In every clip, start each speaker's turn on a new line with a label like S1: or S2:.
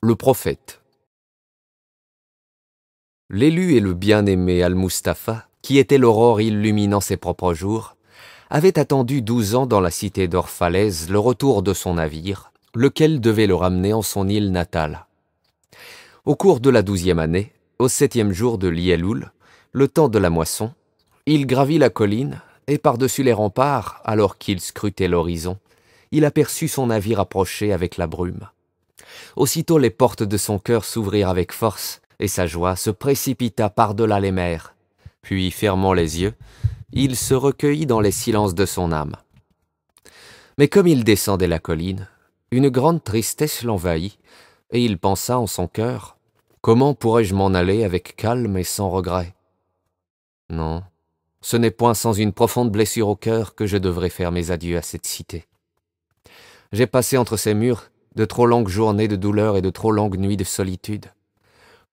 S1: Le prophète. L'élu et le bien-aimé Al-Mustapha, qui était l'aurore illuminant ses propres jours, avait attendu 12 ans dans la cité d'Orphalaise le retour de son navire, lequel devait le ramener en son île natale. Au cours de la 12e année, au 7e jour de l'Ieloul, le temps de la moisson, il gravit la colline, et par-dessus les remparts, alors qu'il scrutait l'horizon, il aperçut son navire approcher avec la brume. Aussitôt les portes de son cœur s'ouvrirent avec force, et sa joie se précipita par-delà les mers. Puis, fermant les yeux, il se recueillit dans les silences de son âme. Mais comme il descendait la colline, une grande tristesse l'envahit, et il pensa en son cœur, « Comment pourrais-je m'en aller avec calme et sans regret ?» Non, ce n'est point sans une profonde blessure au cœur que je devrais faire mes adieux à cette cité. J'ai passé entre ces murs de trop longues journées de douleur et de trop longues nuits de solitude.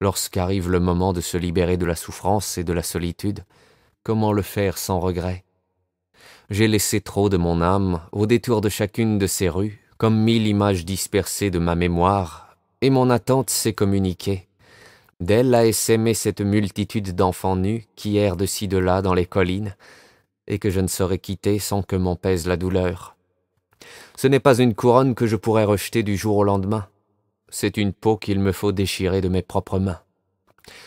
S1: Lorsqu'arrive le moment de se libérer de la souffrance et de la solitude, comment le faire sans regret? J'ai laissé trop de mon âme au détour de chacune de ces rues, comme 1000 images dispersées de ma mémoire, et mon attente s'est communiquée. D'elle a essaimé cette multitude d'enfants nus qui errent de ci de là dans les collines, et que je ne saurais quitter sans que m'en pèse la douleur. Ce n'est pas une couronne que je pourrais rejeter du jour au lendemain. C'est une peau qu'il me faut déchirer de mes propres mains.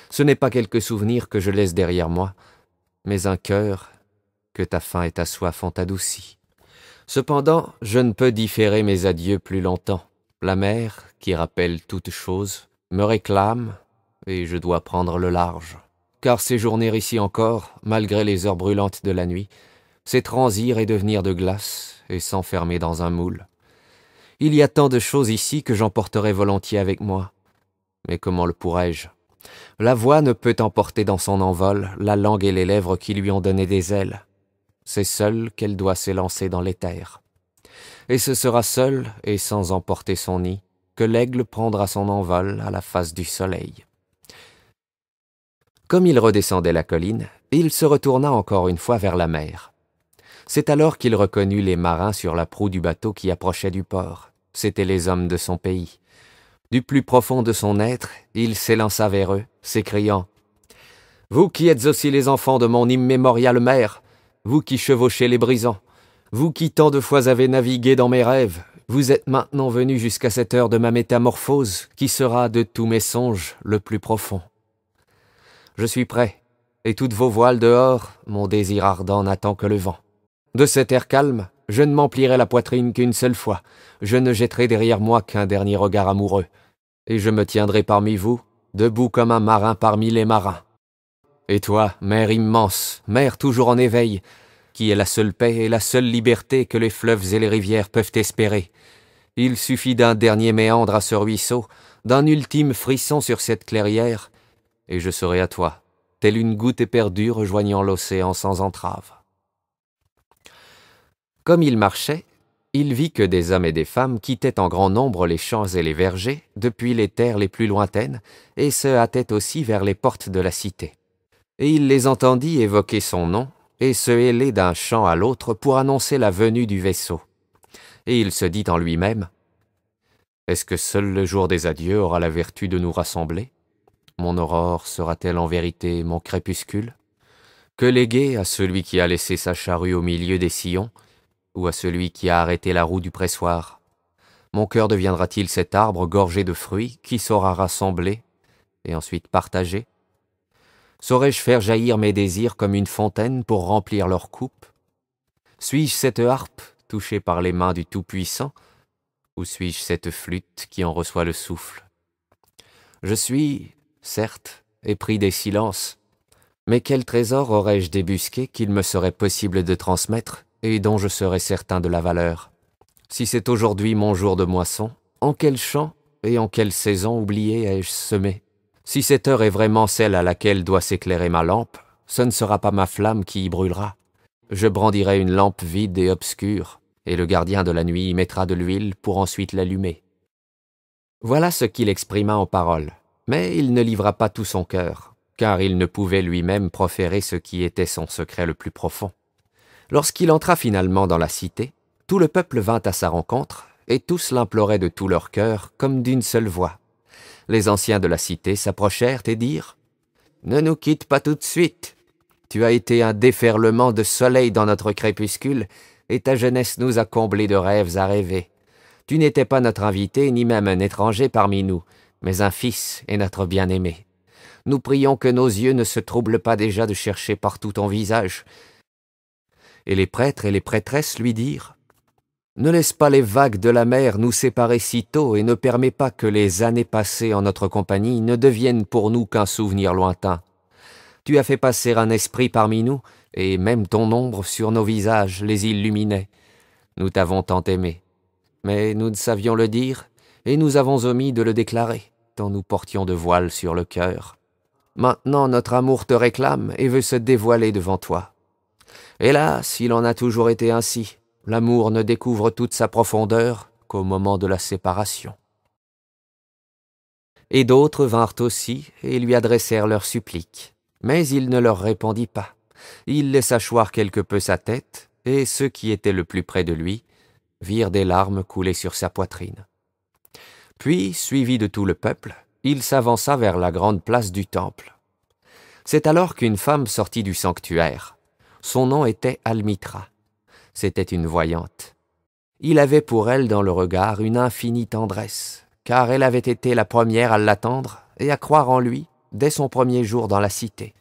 S1: Ce n'est pas quelques souvenirs que je laisse derrière moi, mais un cœur que ta faim et ta soif ont adouci. Cependant, je ne peux différer mes adieux plus longtemps. La mer, qui rappelle toute chose, me réclame, et je dois prendre le large. Car séjourner ici encore, malgré les heures brûlantes de la nuit, c'est transir et devenir de glace, et s'enfermer dans un moule. Il y a tant de choses ici que j'emporterais volontiers avec moi. Mais comment le pourrais-je? La voix ne peut emporter dans son envol la langue et les lèvres qui lui ont donné des ailes. C'est seule qu'elle doit s'élancer dans l'éther. Et ce sera seul, et sans emporter son nid, que l'aigle prendra son envol à la face du soleil. Comme il redescendait la colline, il se retourna encore une fois vers la mer. C'est alors qu'il reconnut les marins sur la proue du bateau qui approchait du port. C'étaient les hommes de son pays. Du plus profond de son être, il s'élança vers eux, s'écriant « Vous qui êtes aussi les enfants de mon immémoriale mère, vous qui chevauchez les brisants, vous qui tant de fois avez navigué dans mes rêves, vous êtes maintenant venus jusqu'à cette heure de ma métamorphose, qui sera de tous mes songes le plus profond. Je suis prêt, et toutes vos voiles dehors, mon désir ardent n'attend que le vent. De cet air calme, je ne m'emplirai la poitrine qu'une seule fois, je ne jetterai derrière moi qu'un dernier regard amoureux, et je me tiendrai parmi vous, debout comme un marin parmi les marins. Et toi, mer immense, mer toujours en éveil, qui est la seule paix et la seule liberté que les fleuves et les rivières peuvent espérer. Il suffit d'un dernier méandre à ce ruisseau, d'un ultime frisson sur cette clairière, et je serai à toi, telle une goutte éperdue rejoignant l'océan sans entrave. » Comme il marchait, il vit que des hommes et des femmes quittaient en grand nombre les champs et les vergers, depuis les terres les plus lointaines, et se hâtaient aussi vers les portes de la cité. Et il les entendit évoquer son nom, et se héler d'un champ à l'autre pour annoncer la venue du vaisseau. Et il se dit en lui-même, « Est-ce que seul le jour des adieux aura la vertu de nous rassembler? Mon aurore sera-t-elle en vérité mon crépuscule? Que léguer à celui qui a laissé sa charrue au milieu des sillons, ou à celui qui a arrêté la roue du pressoir? Mon cœur deviendra-t-il cet arbre gorgé de fruits qui saura rassembler et ensuite partager? Saurais-je faire jaillir mes désirs comme une fontaine pour remplir leur coupe? Suis-je cette harpe touchée par les mains du Tout-Puissant, ou suis-je cette flûte qui en reçoit le souffle? Je suis, certes, épris des silences, mais quel trésor aurais-je débusqué qu'il me serait possible de transmettre et dont je serais certain de la valeur? Si c'est aujourd'hui mon jour de moisson, en quel champ et en quelle saison oubliée ai-je semé? Si cette heure est vraiment celle à laquelle doit s'éclairer ma lampe, ce ne sera pas ma flamme qui y brûlera. Je brandirai une lampe vide et obscure, et le gardien de la nuit y mettra de l'huile pour ensuite l'allumer. » Voilà ce qu'il exprima en paroles, mais il ne livra pas tout son cœur, car il ne pouvait lui-même proférer ce qui était son secret le plus profond. Lorsqu'il entra finalement dans la cité, tout le peuple vint à sa rencontre, et tous l'imploraient de tout leur cœur, comme d'une seule voix. Les anciens de la cité s'approchèrent et dirent « Ne nous quitte pas tout de suite. Tu as été un déferlement de soleil dans notre crépuscule, et ta jeunesse nous a comblés de rêves à rêver. Tu n'étais pas notre invité, ni même un étranger parmi nous, mais un fils et notre bien-aimé. Nous prions que nos yeux ne se troublent pas déjà de chercher partout ton visage. » Et les prêtres et les prêtresses lui dirent « Ne laisse pas les vagues de la mer nous séparer si tôt et ne permets pas que les années passées en notre compagnie ne deviennent pour nous qu'un souvenir lointain. Tu as fait passer un esprit parmi nous, et même ton ombre sur nos visages les illuminait. Nous t'avons tant aimé, mais nous ne savions le dire, et nous avons omis de le déclarer, tant nous portions de voile sur le cœur. Maintenant notre amour te réclame et veut se dévoiler devant toi. Hélas, il en a toujours été ainsi. L'amour ne découvre toute sa profondeur qu'au moment de la séparation. » Et d'autres vinrent aussi et lui adressèrent leurs suppliques. Mais il ne leur répondit pas. Il laissa choir quelque peu sa tête, et ceux qui étaient le plus près de lui virent des larmes couler sur sa poitrine. Puis, suivi de tout le peuple, il s'avança vers la grande place du temple. C'est alors qu'une femme sortit du sanctuaire. Son nom était Almitra. C'était une voyante. Il avait pour elle dans le regard une infinie tendresse, car elle avait été la première à l'attendre et à croire en lui dès son premier jour dans la cité.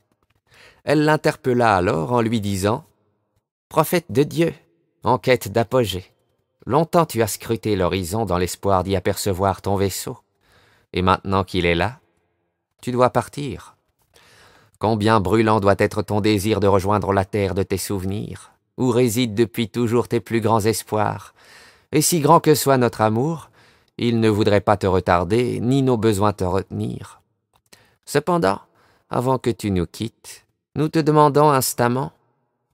S1: Elle l'interpella alors en lui disant « Prophète de Dieu, en quête d'apogée, longtemps tu as scruté l'horizon dans l'espoir d'y apercevoir ton vaisseau, et maintenant qu'il est là, tu dois partir. Combien brûlant doit être ton désir de rejoindre la terre de tes souvenirs, où résident depuis toujours tes plus grands espoirs, et si grand que soit notre amour, il ne voudrait pas te retarder, ni nos besoins te retenir. Cependant, avant que tu nous quittes, nous te demandons instamment,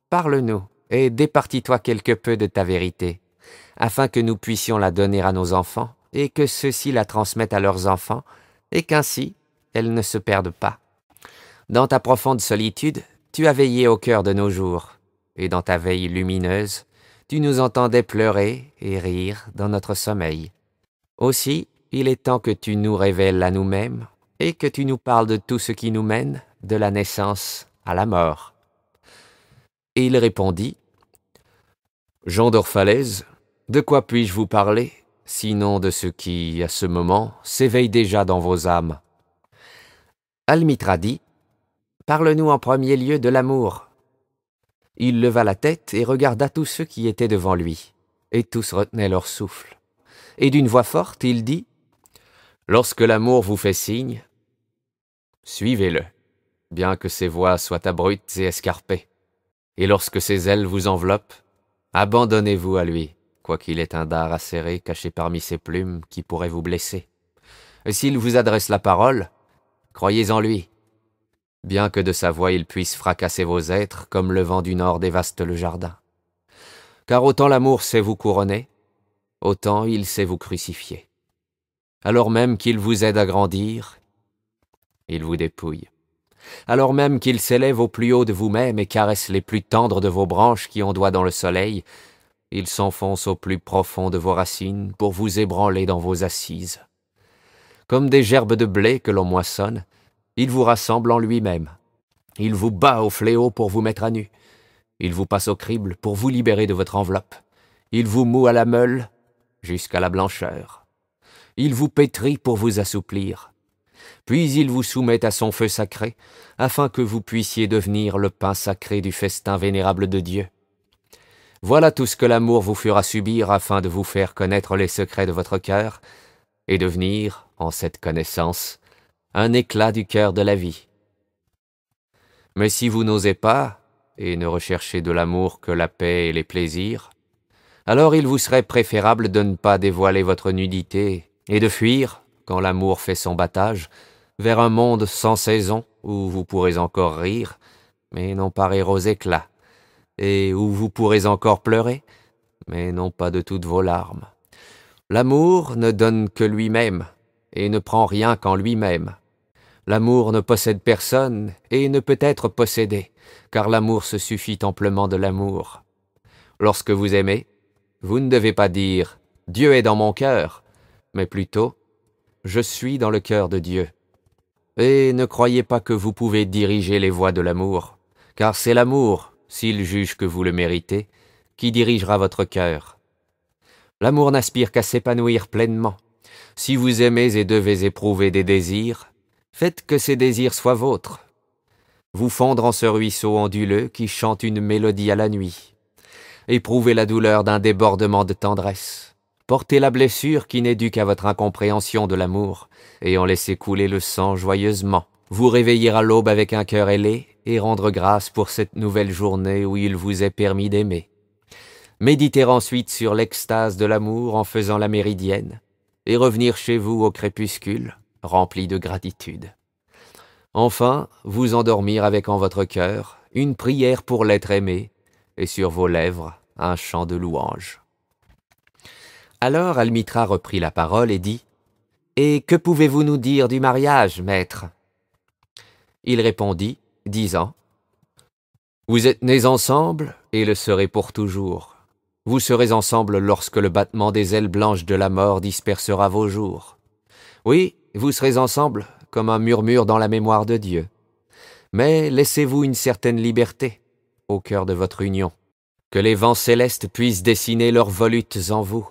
S1: parle-nous et départis-toi quelque peu de ta vérité, afin que nous puissions la donner à nos enfants, et que ceux-ci la transmettent à leurs enfants, et qu'ainsi elle ne se perde pas. Dans ta profonde solitude, tu as veillé au cœur de nos jours, et dans ta veille lumineuse, tu nous entendais pleurer et rire dans notre sommeil. Aussi, il est temps que tu nous révèles à nous-mêmes, et que tu nous parles de tout ce qui nous mène, de la naissance à la mort. » Et il répondit « Gens d'Orphalaise, de quoi puis-je vous parler, sinon de ce qui, à ce moment, s'éveille déjà dans vos âmes ?» Almitra dit « Parle-nous en premier lieu de l'amour. » Il leva la tête et regarda tous ceux qui étaient devant lui, et tous retenaient leur souffle. Et d'une voix forte, il dit « Lorsque l'amour vous fait signe, suivez-le, bien que ses voies soient abruptes et escarpées. Et lorsque ses ailes vous enveloppent, abandonnez-vous à lui, quoiqu'il ait un dard acéré caché parmi ses plumes qui pourrait vous blesser. Et s'il vous adresse la parole, croyez en lui, bien que de sa voix il puisse fracasser vos êtres comme le vent du nord dévaste le jardin. Car autant l'amour sait vous couronner, autant il sait vous crucifier. Alors même qu'il vous aide à grandir, il vous dépouille. Alors même qu'il s'élève au plus haut de vous-même et caresse les plus tendres de vos branches qui ondoient dans le soleil, il s'enfonce au plus profond de vos racines pour vous ébranler dans vos assises. Comme des gerbes de blé que l'on moissonne, il vous rassemble en lui-même. Il vous bat au fléau pour vous mettre à nu. Il vous passe au crible pour vous libérer de votre enveloppe. Il vous moud à la meule jusqu'à la blancheur. Il vous pétrit pour vous assouplir. Puis il vous soumet à son feu sacré, afin que vous puissiez devenir le pain sacré du festin vénérable de Dieu. Voilà tout ce que l'amour vous fera subir afin de vous faire connaître les secrets de votre cœur et devenir, en cette connaissance, un éclat du cœur de la vie. Mais si vous n'osez pas, et ne recherchez de l'amour que la paix et les plaisirs, alors il vous serait préférable de ne pas dévoiler votre nudité et de fuir, quand l'amour fait son battage, vers un monde sans saison où vous pourrez encore rire, mais non pas rire aux éclats, et où vous pourrez encore pleurer, mais non pas de toutes vos larmes. L'amour ne donne que lui-même, et ne prend rien qu'en lui-même. L'amour ne possède personne, et ne peut être possédé, car l'amour se suffit amplement de l'amour. Lorsque vous aimez, vous ne devez pas dire « Dieu est dans mon cœur », mais plutôt je suis dans le cœur de Dieu. Et ne croyez pas que vous pouvez diriger les voies de l'amour, car c'est l'amour, s'il juge que vous le méritez, qui dirigera votre cœur. L'amour n'aspire qu'à s'épanouir pleinement. Si vous aimez et devez éprouver des désirs, faites que ces désirs soient vôtres. Vous fondre en ce ruisseau onduleux qui chante une mélodie à la nuit. Éprouvez la douleur d'un débordement de tendresse. Portez la blessure qui n'est due qu'à votre incompréhension de l'amour, et en laissez couler le sang joyeusement. Vous réveiller à l'aube avec un cœur ailé, et rendre grâce pour cette nouvelle journée où il vous est permis d'aimer. Méditer ensuite sur l'extase de l'amour en faisant la méridienne, et revenir chez vous au crépuscule, rempli de gratitude. Enfin, vous endormir avec en votre cœur une prière pour l'être aimé, et sur vos lèvres un chant de louange. Alors Almitra reprit la parole et dit « Et que pouvez-vous nous dire du mariage, maître ?» Il répondit, disant « Vous êtes nés ensemble et le serez pour toujours. Vous serez ensemble lorsque le battement des ailes blanches de la mort dispersera vos jours. Oui, vous serez ensemble comme un murmure dans la mémoire de Dieu. Mais laissez-vous une certaine liberté au cœur de votre union. Que les vents célestes puissent dessiner leurs volutes en vous.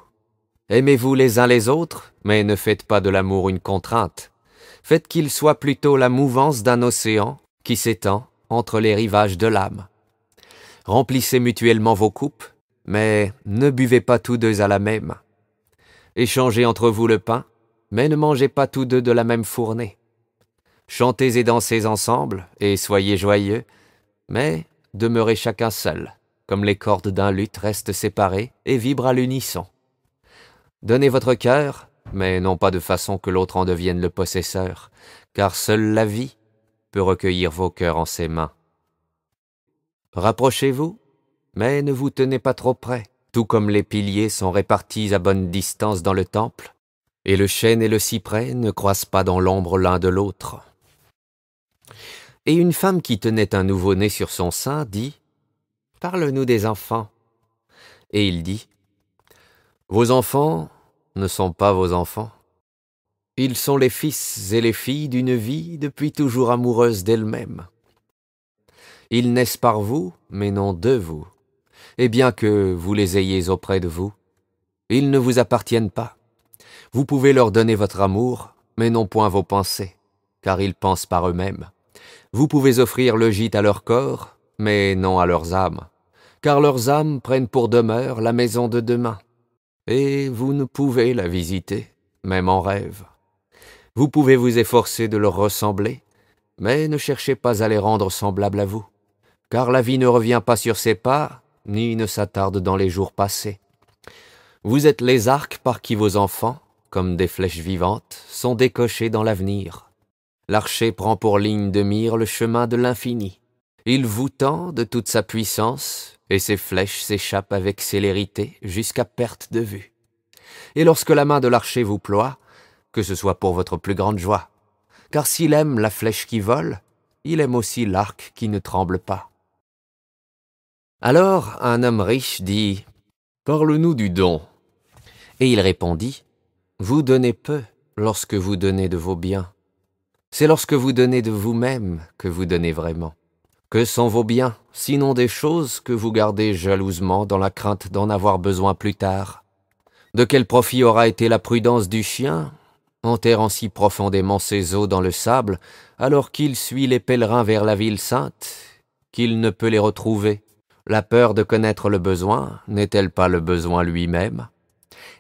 S1: Aimez-vous les uns les autres, mais ne faites pas de l'amour une contrainte. Faites qu'il soit plutôt la mouvance d'un océan qui s'étend entre les rivages de l'âme. Remplissez mutuellement vos coupes, mais ne buvez pas tous deux à la même. Échangez entre vous le pain, mais ne mangez pas tous deux de la même fournée. Chantez et dansez ensemble, et soyez joyeux, mais demeurez chacun seul, comme les cordes d'un luth restent séparées et vibrent à l'unisson. Donnez votre cœur, mais non pas de façon que l'autre en devienne le possesseur, car seule la vie peut recueillir vos cœurs en ses mains. Rapprochez-vous, mais ne vous tenez pas trop près, tout comme les piliers sont répartis à bonne distance dans le temple, et le chêne et le cyprès ne croissent pas dans l'ombre l'un de l'autre. Et une femme qui tenait un nouveau-né sur son sein dit « Parle-nous des enfants. » Et il dit « Vos enfants ne sont pas vos enfants. Ils sont les fils et les filles d'une vie depuis toujours amoureuse d'elle-même. Ils naissent par vous, mais non de vous. Et bien que vous les ayez auprès de vous, ils ne vous appartiennent pas. Vous pouvez leur donner votre amour, mais non point vos pensées, car ils pensent par eux-mêmes. Vous pouvez offrir le gîte à leur corps, mais non à leurs âmes, car leurs âmes prennent pour demeure la maison de demain. Et vous ne pouvez la visiter, même en rêve. Vous pouvez vous efforcer de leur ressembler, mais ne cherchez pas à les rendre semblables à vous, car la vie ne revient pas sur ses pas, ni ne s'attarde dans les jours passés. Vous êtes les arcs par qui vos enfants, comme des flèches vivantes, sont décochés dans l'avenir. L'archer prend pour ligne de mire le chemin de l'infini. Il vous tend de toute sa puissance, et ses flèches s'échappent avec célérité jusqu'à perte de vue. Et lorsque la main de l'archer vous ploie, que ce soit pour votre plus grande joie, car s'il aime la flèche qui vole, il aime aussi l'arc qui ne tremble pas. Alors un homme riche dit « Parle-nous du don. » Et il répondit « Vous donnez peu lorsque vous donnez de vos biens. C'est lorsque vous donnez de vous-même que vous donnez vraiment. Que sont vos biens, sinon des choses que vous gardez jalousement dans la crainte d'en avoir besoin plus tard? De quel profit aura été la prudence du chien, enterrant si profondément ses os dans le sable, alors qu'il suit les pèlerins vers la ville sainte, qu'il ne peut les retrouver? La peur de connaître le besoin n'est-elle pas le besoin lui-même?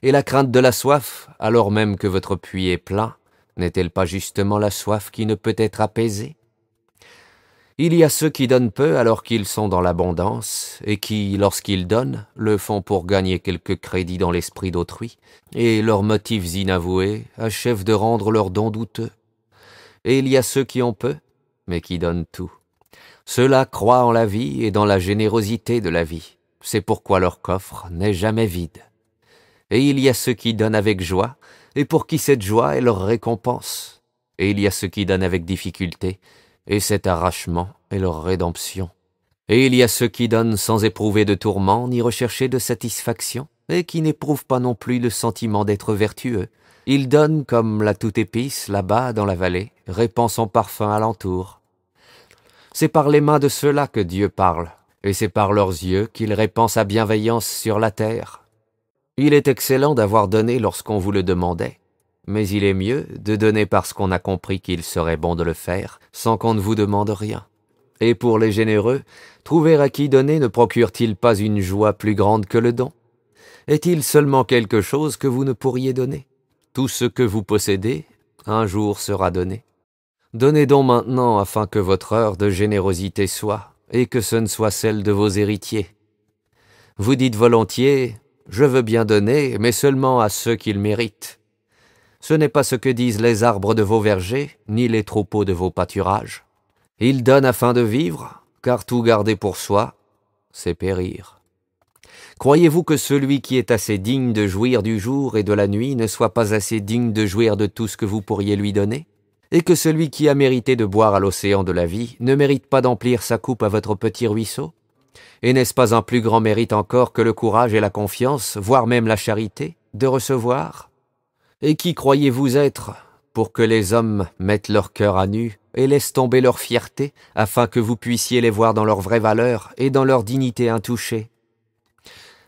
S1: Et la crainte de la soif, alors même que votre puits est plein, n'est-elle pas justement la soif qui ne peut être apaisée? Il y a ceux qui donnent peu alors qu'ils sont dans l'abondance, et qui, lorsqu'ils donnent, le font pour gagner quelque crédit dans l'esprit d'autrui, et leurs motifs inavoués achèvent de rendre leurs dons douteux. Et il y a ceux qui ont peu, mais qui donnent tout. Ceux-là croient en la vie et dans la générosité de la vie. C'est pourquoi leur coffre n'est jamais vide. Et il y a ceux qui donnent avec joie, et pour qui cette joie est leur récompense. Et il y a ceux qui donnent avec difficulté, et cet arrachement est leur rédemption. Et il y a ceux qui donnent sans éprouver de tourments ni rechercher de satisfaction, et qui n'éprouvent pas non plus le sentiment d'être vertueux, Il donne comme la toute épice là-bas dans la vallée, répand son parfum alentour. C'est par les mains de ceux-là que Dieu parle, et c'est par leurs yeux qu'il répand sa bienveillance sur la terre. Il est excellent d'avoir donné lorsqu'on vous le demandait, mais il est mieux de donner parce qu'on a compris qu'il serait bon de le faire, sans qu'on ne vous demande rien. Et pour les généreux, trouver à qui donner ne procure-t-il pas une joie plus grande que le don? Est-il seulement quelque chose que vous ne pourriez donner? Tout ce que vous possédez, un jour sera donné. Donnez donc maintenant afin que votre heure de générosité soit, et que ce ne soit celle de vos héritiers. Vous dites volontiers, je veux bien donner, mais seulement à ceux qui le méritent. Ce n'est pas ce que disent les arbres de vos vergers, ni les troupeaux de vos pâturages. Ils donnent afin de vivre, car tout garder pour soi, c'est périr. Croyez-vous que celui qui est assez digne de jouir du jour et de la nuit ne soit pas assez digne de jouir de tout ce que vous pourriez lui donner? Et que celui qui a mérité de boire à l'océan de la vie ne mérite pas d'emplir sa coupe à votre petit ruisseau? Et n'est-ce pas un plus grand mérite encore que le courage et la confiance, voire même la charité, de recevoir? Et qui croyez-vous être, pour que les hommes mettent leur cœur à nu et laissent tomber leur fierté, afin que vous puissiez les voir dans leur vraie valeur et dans leur dignité intouchée?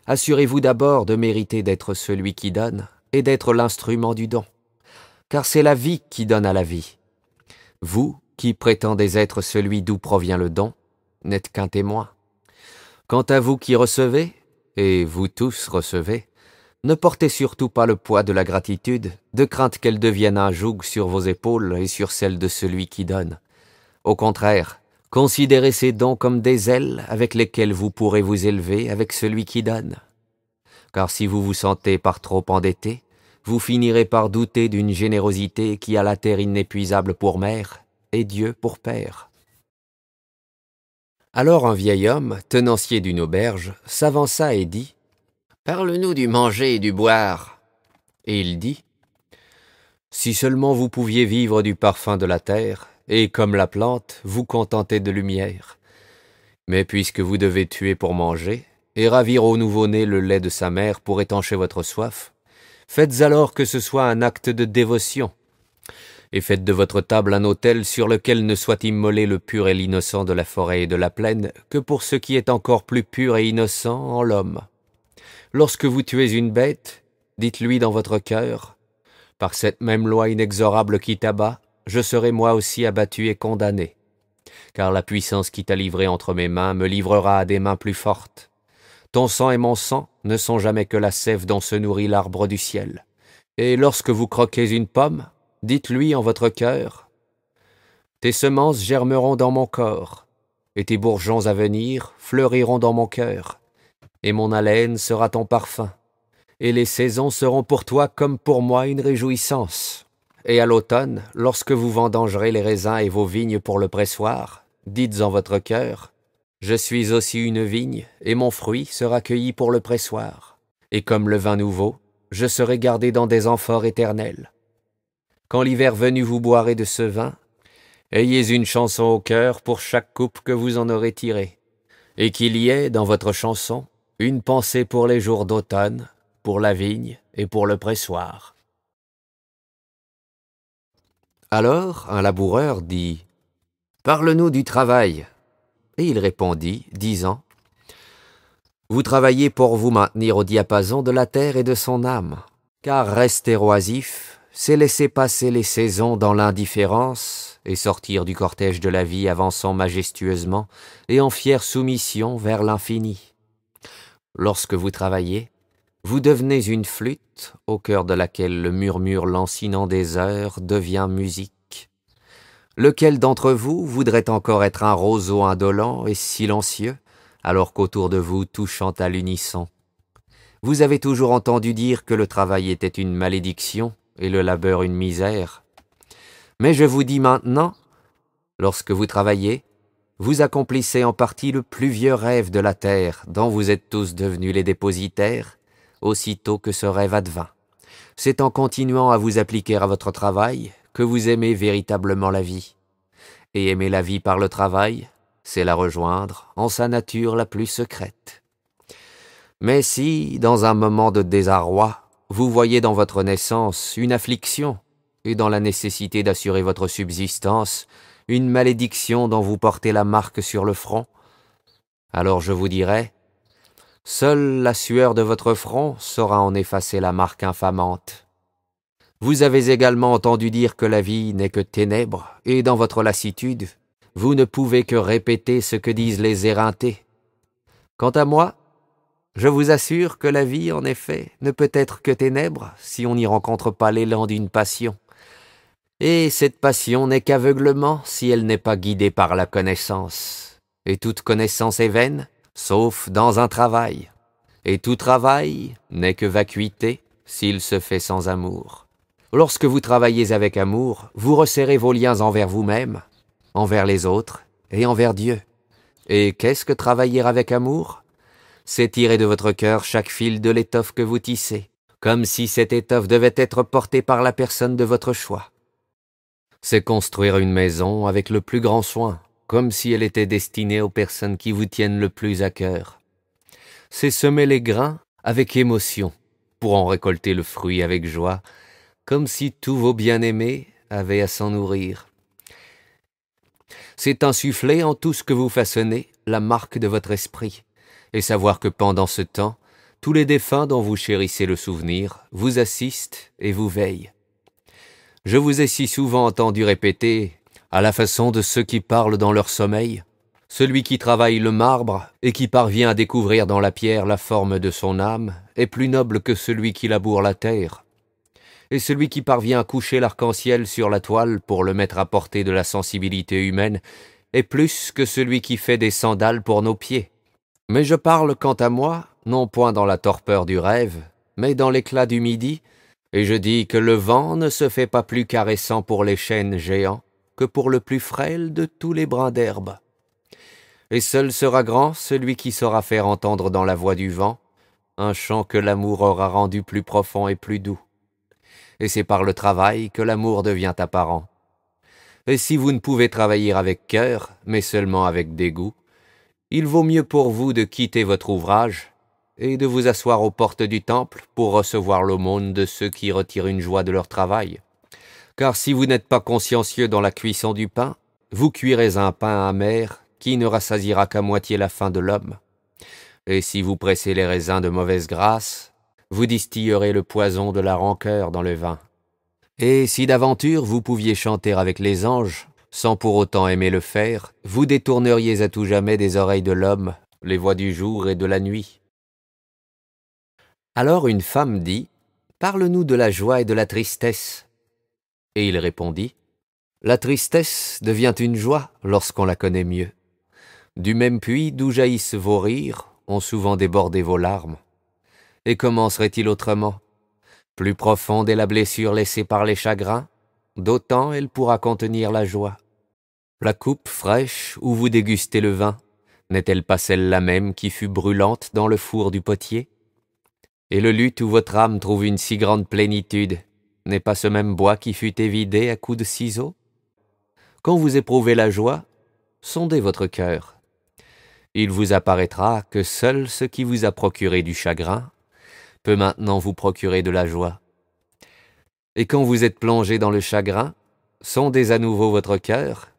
S1: Assurez-vous d'abord de mériter d'être celui qui donne et d'être l'instrument du don, car c'est la vie qui donne à la vie. Vous, qui prétendez être celui d'où provient le don, n'êtes qu'un témoin. Quant à vous qui recevez, et vous tous recevez, ne portez surtout pas le poids de la gratitude, de crainte qu'elle devienne un joug sur vos épaules et sur celles de celui qui donne. Au contraire, considérez ces dons comme des ailes avec lesquelles vous pourrez vous élever avec celui qui donne. Car si vous vous sentez par trop endetté, vous finirez par douter d'une générosité qui a la terre inépuisable pour mère et Dieu pour père. Alors un vieil homme, tenancier d'une auberge, s'avança et dit « Parle-nous du manger et du boire. » Et il dit « Si seulement vous pouviez vivre du parfum de la terre, et comme la plante, vous contenter de lumière. Mais puisque vous devez tuer pour manger, et ravir au nouveau-né le lait de sa mère pour étancher votre soif, faites alors que ce soit un acte de dévotion, et faites de votre table un autel sur lequel ne soit immolé le pur et l'innocent de la forêt et de la plaine que pour ce qui est encore plus pur et innocent en l'homme. Lorsque vous tuez une bête, dites-lui dans votre cœur, « Par cette même loi inexorable qui t'abat, je serai moi aussi abattu et condamné, car la puissance qui t'a livré entre mes mains me livrera à des mains plus fortes. Ton sang et mon sang ne sont jamais que la sève dont se nourrit l'arbre du ciel. Et lorsque vous croquez une pomme, dites-lui en votre cœur, « Tes semences germeront dans mon corps, et tes bourgeons à venir fleuriront dans mon cœur, et mon haleine sera ton parfum, et les saisons seront pour toi comme pour moi une réjouissance. Et à l'automne, lorsque vous vendangerez les raisins et vos vignes pour le pressoir, dites en votre cœur, « Je suis aussi une vigne, et mon fruit sera cueilli pour le pressoir, et comme le vin nouveau, je serai gardé dans des amphores éternelles. Quand l'hiver venu vous boirez de ce vin, ayez une chanson au cœur pour chaque coupe que vous en aurez tirée, et qu'il y ait, dans votre chanson, une pensée pour les jours d'automne, pour la vigne et pour le pressoir. » Alors un laboureur dit « Parle-nous du travail. » Et il répondit, disant « Vous travaillez pour vous maintenir au diapason de la terre et de son âme, car rester oisif, c'est laisser passer les saisons dans l'indifférence et sortir du cortège de la vie avançant majestueusement et en fière soumission vers l'infini. Lorsque vous travaillez, vous devenez une flûte au cœur de laquelle le murmure lancinant des heures devient musique. Lequel d'entre vous voudrait encore être un roseau indolent et silencieux, alors qu'autour de vous tout chante à l'unisson? Vous avez toujours entendu dire que le travail était une malédiction et le labeur une misère. Mais je vous dis maintenant, lorsque vous travaillez, vous accomplissez en partie le plus vieux rêve de la terre, dont vous êtes tous devenus les dépositaires, aussitôt que ce rêve advint. C'est en continuant à vous appliquer à votre travail que vous aimez véritablement la vie. Et aimer la vie par le travail, c'est la rejoindre en sa nature la plus secrète. Mais si, dans un moment de désarroi, vous voyez dans votre naissance une affliction, et dans la nécessité d'assurer votre subsistance, une malédiction dont vous portez la marque sur le front. Alors je vous dirai, seule la sueur de votre front saura en effacer la marque infamante. Vous avez également entendu dire que la vie n'est que ténèbres, et dans votre lassitude, vous ne pouvez que répéter ce que disent les éreintés. Quant à moi, je vous assure que la vie, en effet, ne peut être que ténèbres si on n'y rencontre pas l'élan d'une passion. Et cette passion n'est qu'aveuglement si elle n'est pas guidée par la connaissance. Et toute connaissance est vaine, sauf dans un travail. Et tout travail n'est que vacuité s'il se fait sans amour. Lorsque vous travaillez avec amour, vous resserrez vos liens envers vous-même, envers les autres et envers Dieu. Et qu'est-ce que travailler avec amour? C'est tirer de votre cœur chaque fil de l'étoffe que vous tissez, comme si cette étoffe devait être portée par la personne de votre choix. C'est construire une maison avec le plus grand soin, comme si elle était destinée aux personnes qui vous tiennent le plus à cœur. C'est semer les grains avec émotion, pour en récolter le fruit avec joie, comme si tous vos bien-aimés avaient à s'en nourrir. C'est insuffler en tout ce que vous façonnez la marque de votre esprit, et savoir que pendant ce temps, tous les défunts dont vous chérissez le souvenir vous assistent et vous veillent. Je vous ai si souvent entendu répéter, à la façon de ceux qui parlent dans leur sommeil, celui qui travaille le marbre et qui parvient à découvrir dans la pierre la forme de son âme est plus noble que celui qui laboure la terre. Et celui qui parvient à coucher l'arc-en-ciel sur la toile pour le mettre à portée de la sensibilité humaine est plus que celui qui fait des sandales pour nos pieds. Mais je parle quant à moi, non point dans la torpeur du rêve, mais dans l'éclat du midi, et je dis que le vent ne se fait pas plus caressant pour les chênes géants que pour le plus frêle de tous les brins d'herbe. Et seul sera grand celui qui saura faire entendre dans la voix du vent un chant que l'amour aura rendu plus profond et plus doux. Et c'est par le travail que l'amour devient apparent. Et si vous ne pouvez travailler avec cœur, mais seulement avec dégoût, il vaut mieux pour vous de quitter votre ouvrage et de vous asseoir aux portes du temple pour recevoir l'aumône de ceux qui retirent une joie de leur travail. Car si vous n'êtes pas consciencieux dans la cuisson du pain, vous cuirez un pain amer qui ne rassasiera qu'à moitié la faim de l'homme. Et si vous pressez les raisins de mauvaise grâce, vous distillerez le poison de la rancœur dans le vin. Et si d'aventure vous pouviez chanter avec les anges, sans pour autant aimer le faire, vous détourneriez à tout jamais des oreilles de l'homme les voix du jour et de la nuit. Alors une femme dit, « Parle-nous de la joie et de la tristesse. » Et il répondit, « La tristesse devient une joie lorsqu'on la connaît mieux. Du même puits d'où jaillissent vos rires ont souvent débordé vos larmes. Et comment serait-il autrement? Plus profonde est la blessure laissée par les chagrins, d'autant elle pourra contenir la joie. La coupe fraîche où vous dégustez le vin, n'est-elle pas celle-là même qui fut brûlante dans le four du potier? Et le luth où votre âme trouve une si grande plénitude, n'est pas ce même bois qui fut évidé à coups de ciseaux? Quand vous éprouvez la joie, sondez votre cœur. Il vous apparaîtra que seul ce qui vous a procuré du chagrin peut maintenant vous procurer de la joie. Et quand vous êtes plongé dans le chagrin, sondez à nouveau votre cœur,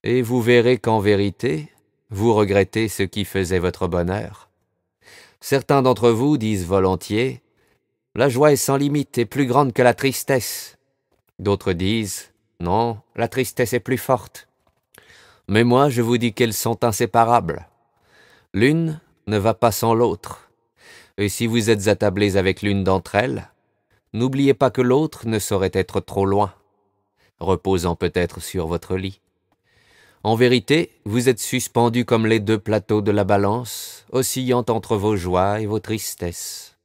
S1: et vous verrez qu'en vérité, vous regrettez ce qui faisait votre bonheur. Certains d'entre vous disent volontiers, « La joie est sans limite et plus grande que la tristesse. » D'autres disent, « Non, la tristesse est plus forte. » Mais moi, je vous dis qu'elles sont inséparables. L'une ne va pas sans l'autre. Et si vous êtes attablés avec l'une d'entre elles, n'oubliez pas que l'autre ne saurait être trop loin, reposant peut-être sur votre lit. En vérité, vous êtes suspendus comme les deux plateaux de la balance, oscillant entre vos joies et vos tristesses.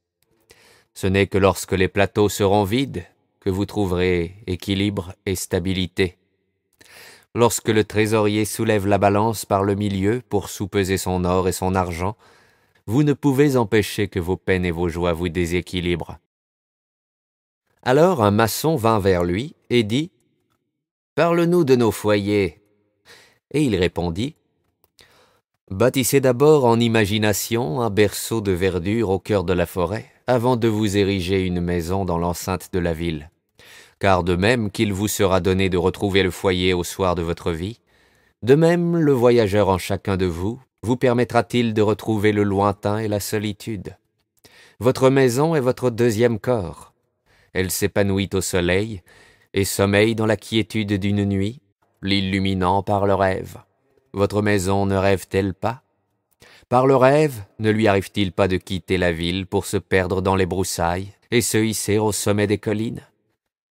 S1: Ce n'est que lorsque les plateaux seront vides que vous trouverez équilibre et stabilité. Lorsque le trésorier soulève la balance par le milieu pour soupeser son or et son argent, vous ne pouvez empêcher que vos peines et vos joies vous déséquilibrent. Alors un maçon vint vers lui et dit, « Parle-nous de nos foyers. » Et il répondit, « Bâtissez d'abord en imagination un berceau de verdure au cœur de la forêt, avant de vous ériger une maison dans l'enceinte de la ville. Car de même qu'il vous sera donné de retrouver le foyer au soir de votre vie, de même le voyageur en chacun de vous permettra-t-il de retrouver le lointain et la solitude. Votre maison est votre deuxième corps. Elle s'épanouit au soleil et sommeille dans la quiétude d'une nuit, l'illuminant par le rêve. Votre maison ne rêve-t-elle pas? Par le rêve, ne lui arrive-t-il pas de quitter la ville pour se perdre dans les broussailles et se hisser au sommet des collines?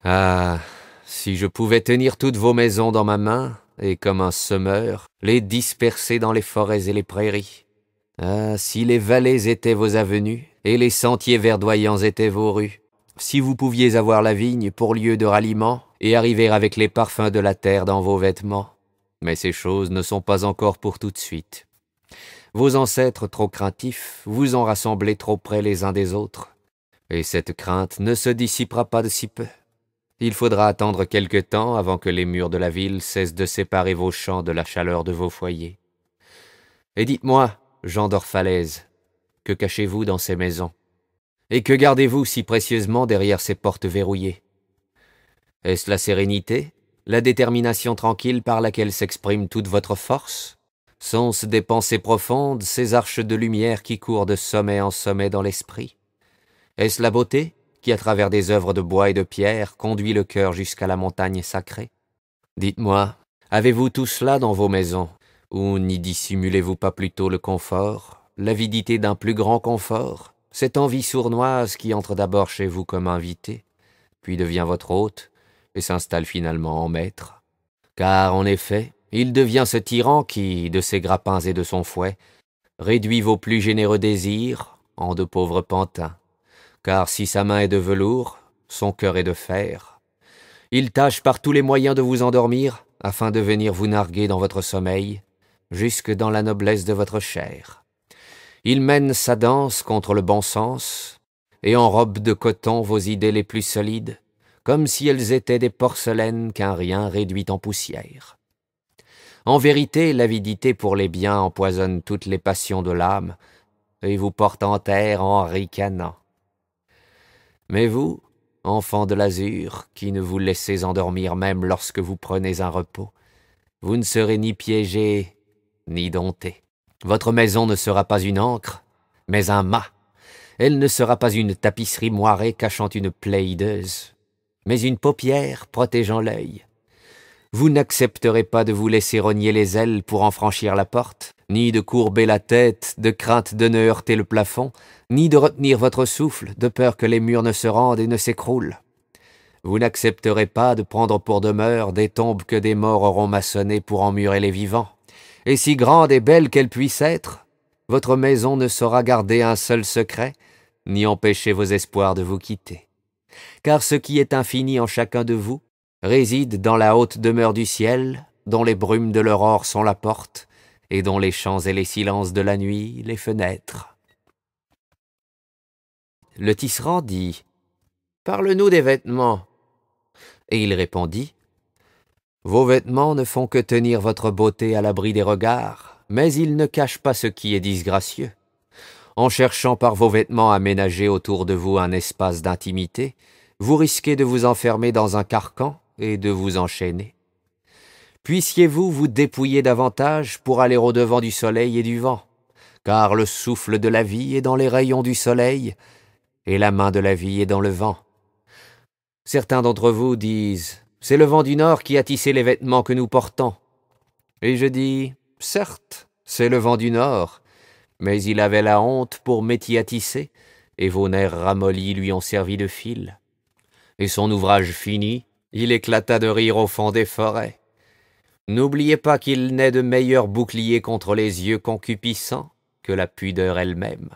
S1: Ah, si je pouvais tenir toutes vos maisons dans ma main, et comme un semeur, les disperser dans les forêts et les prairies. Ah, si les vallées étaient vos avenues, et les sentiers verdoyants étaient vos rues, si vous pouviez avoir la vigne pour lieu de ralliement, et arriver avec les parfums de la terre dans vos vêtements. Mais ces choses ne sont pas encore pour tout de suite. Vos ancêtres trop craintifs vous ont rassemblés trop près les uns des autres, et cette crainte ne se dissipera pas de si peu. Il faudra attendre quelque temps avant que les murs de la ville cessent de séparer vos champs de la chaleur de vos foyers. Et dites-moi, gens d'Orphalaise, que cachez-vous dans ces maisons? Et que gardez-vous si précieusement derrière ces portes verrouillées? Est-ce la sérénité, la détermination tranquille par laquelle s'exprime toute votre force? Sont-ce des pensées profondes, ces arches de lumière qui courent de sommet en sommet dans l'esprit? Est-ce la beauté qui, à travers des œuvres de bois et de pierre, conduit le cœur jusqu'à la montagne sacrée? Dites-moi, avez-vous tout cela dans vos maisons, ou n'y dissimulez-vous pas plutôt le confort, l'avidité d'un plus grand confort, cette envie sournoise qui entre d'abord chez vous comme invité, puis devient votre hôte, et s'installe finalement en maître? Car, en effet, il devient ce tyran qui, de ses grappins et de son fouet, réduit vos plus généreux désirs en de pauvres pantins. Car si sa main est de velours, son cœur est de fer. Il tâche par tous les moyens de vous endormir, afin de venir vous narguer dans votre sommeil, jusque dans la noblesse de votre chair. Il mène sa danse contre le bon sens, et enrobe de coton vos idées les plus solides, comme si elles étaient des porcelaines qu'un rien réduit en poussière. En vérité, l'avidité pour les biens empoisonne toutes les passions de l'âme, et vous porte en terre en ricanant. Mais vous, enfants de l'azur, qui ne vous laissez endormir même lorsque vous prenez un repos, vous ne serez ni piégés, ni domptés. Votre maison ne sera pas une ancre, mais un mât. Elle ne sera pas une tapisserie moirée cachant une plaie hideuse, mais une paupière protégeant l'œil. Vous n'accepterez pas de vous laisser rogner les ailes pour en franchir la porte, ni de courber la tête, de crainte de ne heurter le plafond, ni de retenir votre souffle, de peur que les murs ne se rendent et ne s'écroulent. Vous n'accepterez pas de prendre pour demeure des tombes que des morts auront maçonnées pour emmurer les vivants. Et si grande et belle qu'elle puisse être, votre maison ne saura garder un seul secret, ni empêcher vos espoirs de vous quitter. Car ce qui est infini en chacun de vous réside dans la haute demeure du ciel, dont les brumes de l'aurore sont la porte, et dont les chants et les silences de la nuit les fenêtres. Le tisserand dit « Parle-nous des vêtements ». Et il répondit « Vos vêtements ne font que tenir votre beauté à l'abri des regards, mais ils ne cachent pas ce qui est disgracieux. En cherchant par vos vêtements à ménager autour de vous un espace d'intimité, vous risquez de vous enfermer dans un carcan et de vous enchaîner. Puissiez-vous vous dépouiller davantage pour aller au-devant du soleil et du vent, car le souffle de la vie est dans les rayons du soleil, et la main de la vie est dans le vent. Certains d'entre vous disent « C'est le vent du nord qui a tissé les vêtements que nous portons. » Et je dis « Certes, c'est le vent du nord, mais il avait la honte pour métier à tisser, et vos nerfs ramollis lui ont servi de fil. Et son ouvrage fini, il éclata de rire au fond des forêts. N'oubliez pas qu'il n'est de meilleur bouclier contre les yeux concupiscents que la pudeur elle-même.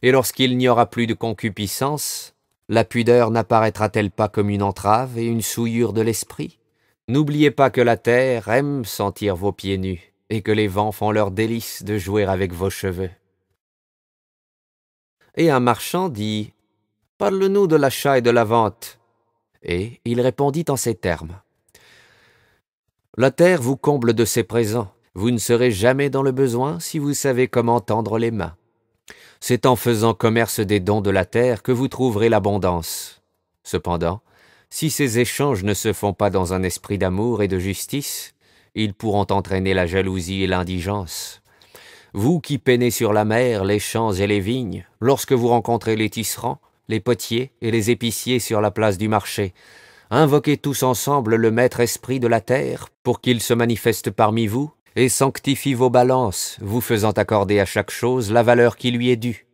S1: Et lorsqu'il n'y aura plus de concupiscence, la pudeur n'apparaîtra-t-elle pas comme une entrave et une souillure de l'esprit? N'oubliez pas que la terre aime sentir vos pieds nus, et que les vents font leur délice de jouer avec vos cheveux. Et un marchand dit « Parle-nous de l'achat et de la vente. » Et il répondit en ces termes. La terre vous comble de ses présents. Vous ne serez jamais dans le besoin si vous savez comment tendre les mains. C'est en faisant commerce des dons de la terre que vous trouverez l'abondance. Cependant, si ces échanges ne se font pas dans un esprit d'amour et de justice, ils pourront entraîner la jalousie et l'indigence. Vous qui peinez sur la mer, les champs et les vignes, lorsque vous rencontrez les tisserands, les potiers et les épiciers sur la place du marché, invoquez tous ensemble le maître esprit de la terre pour qu'il se manifeste parmi vous et sanctifie vos balances, vous faisant accorder à chaque chose la valeur qui lui est due.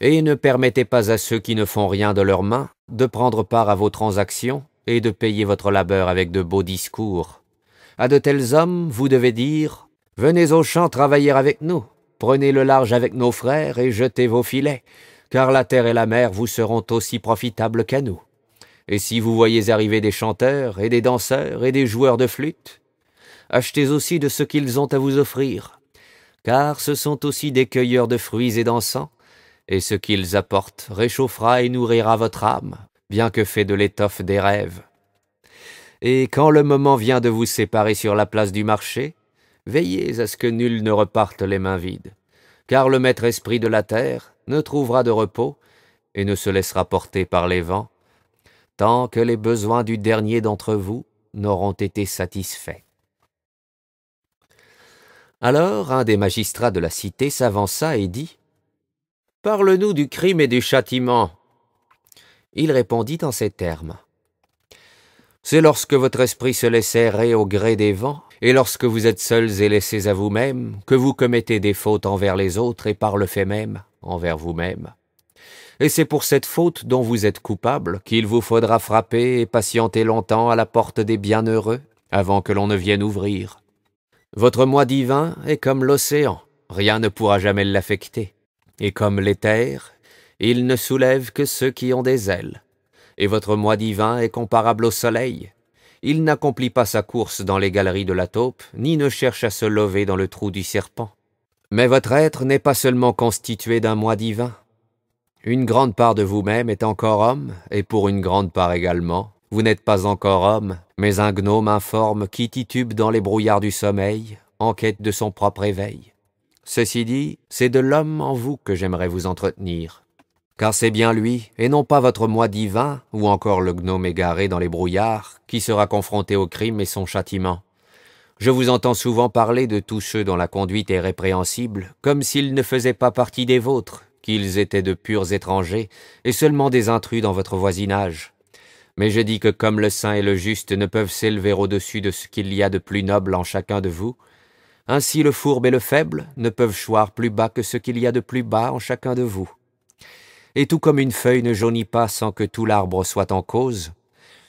S1: Et ne permettez pas à ceux qui ne font rien de leurs mains de prendre part à vos transactions et de payer votre labeur avec de beaux discours. À de tels hommes, vous devez dire « Venez au champ travailler avec nous, prenez le large avec nos frères et jetez vos filets, car la terre et la mer vous seront aussi profitables qu'à nous. Et si vous voyez arriver des chanteurs et des danseurs et des joueurs de flûte, achetez aussi de ce qu'ils ont à vous offrir, car ce sont aussi des cueilleurs de fruits et d'encens, et ce qu'ils apportent réchauffera et nourrira votre âme, bien que fait de l'étoffe des rêves. Et quand le moment vient de vous séparer sur la place du marché, veillez à ce que nul ne reparte les mains vides, car le maître esprit de la terre ne trouvera de repos et ne se laissera porter par les vents, tant que les besoins du dernier d'entre vous n'auront été satisfaits. » Alors un des magistrats de la cité s'avança et dit « Parle-nous du crime et du châtiment. » Il répondit en ces termes. « C'est lorsque votre esprit se laisse errer au gré des vents, et lorsque vous êtes seuls et laissés à vous-même, que vous commettez des fautes envers les autres et par le fait même, envers vous-même. Et c'est pour cette faute dont vous êtes coupable qu'il vous faudra frapper et patienter longtemps à la porte des bienheureux, avant que l'on ne vienne ouvrir. Votre moi divin est comme l'océan, rien ne pourra jamais l'affecter. Et comme l'éther, il ne soulève que ceux qui ont des ailes. Et votre moi divin est comparable au soleil. Il n'accomplit pas sa course dans les galeries de la taupe, ni ne cherche à se lever dans le trou du serpent. Mais votre être n'est pas seulement constitué d'un moi divin. Une grande part de vous-même est encore homme, et pour une grande part également, vous n'êtes pas encore homme, mais un gnome informe qui titube dans les brouillards du sommeil, en quête de son propre éveil. Ceci dit, c'est de l'homme en vous que j'aimerais vous entretenir. Car c'est bien lui, et non pas votre moi divin, ou encore le gnome égaré dans les brouillards, qui sera confronté au crime et son châtiment. Je vous entends souvent parler de tous ceux dont la conduite est répréhensible, comme s'ils ne faisaient pas partie des vôtres, qu'ils étaient de purs étrangers, et seulement des intrus dans votre voisinage. Mais je dis que comme le saint et le juste ne peuvent s'élever au-dessus de ce qu'il y a de plus noble en chacun de vous, ainsi le fourbe et le faible ne peuvent choir plus bas que ce qu'il y a de plus bas en chacun de vous. Et tout comme une feuille ne jaunit pas sans que tout l'arbre soit en cause,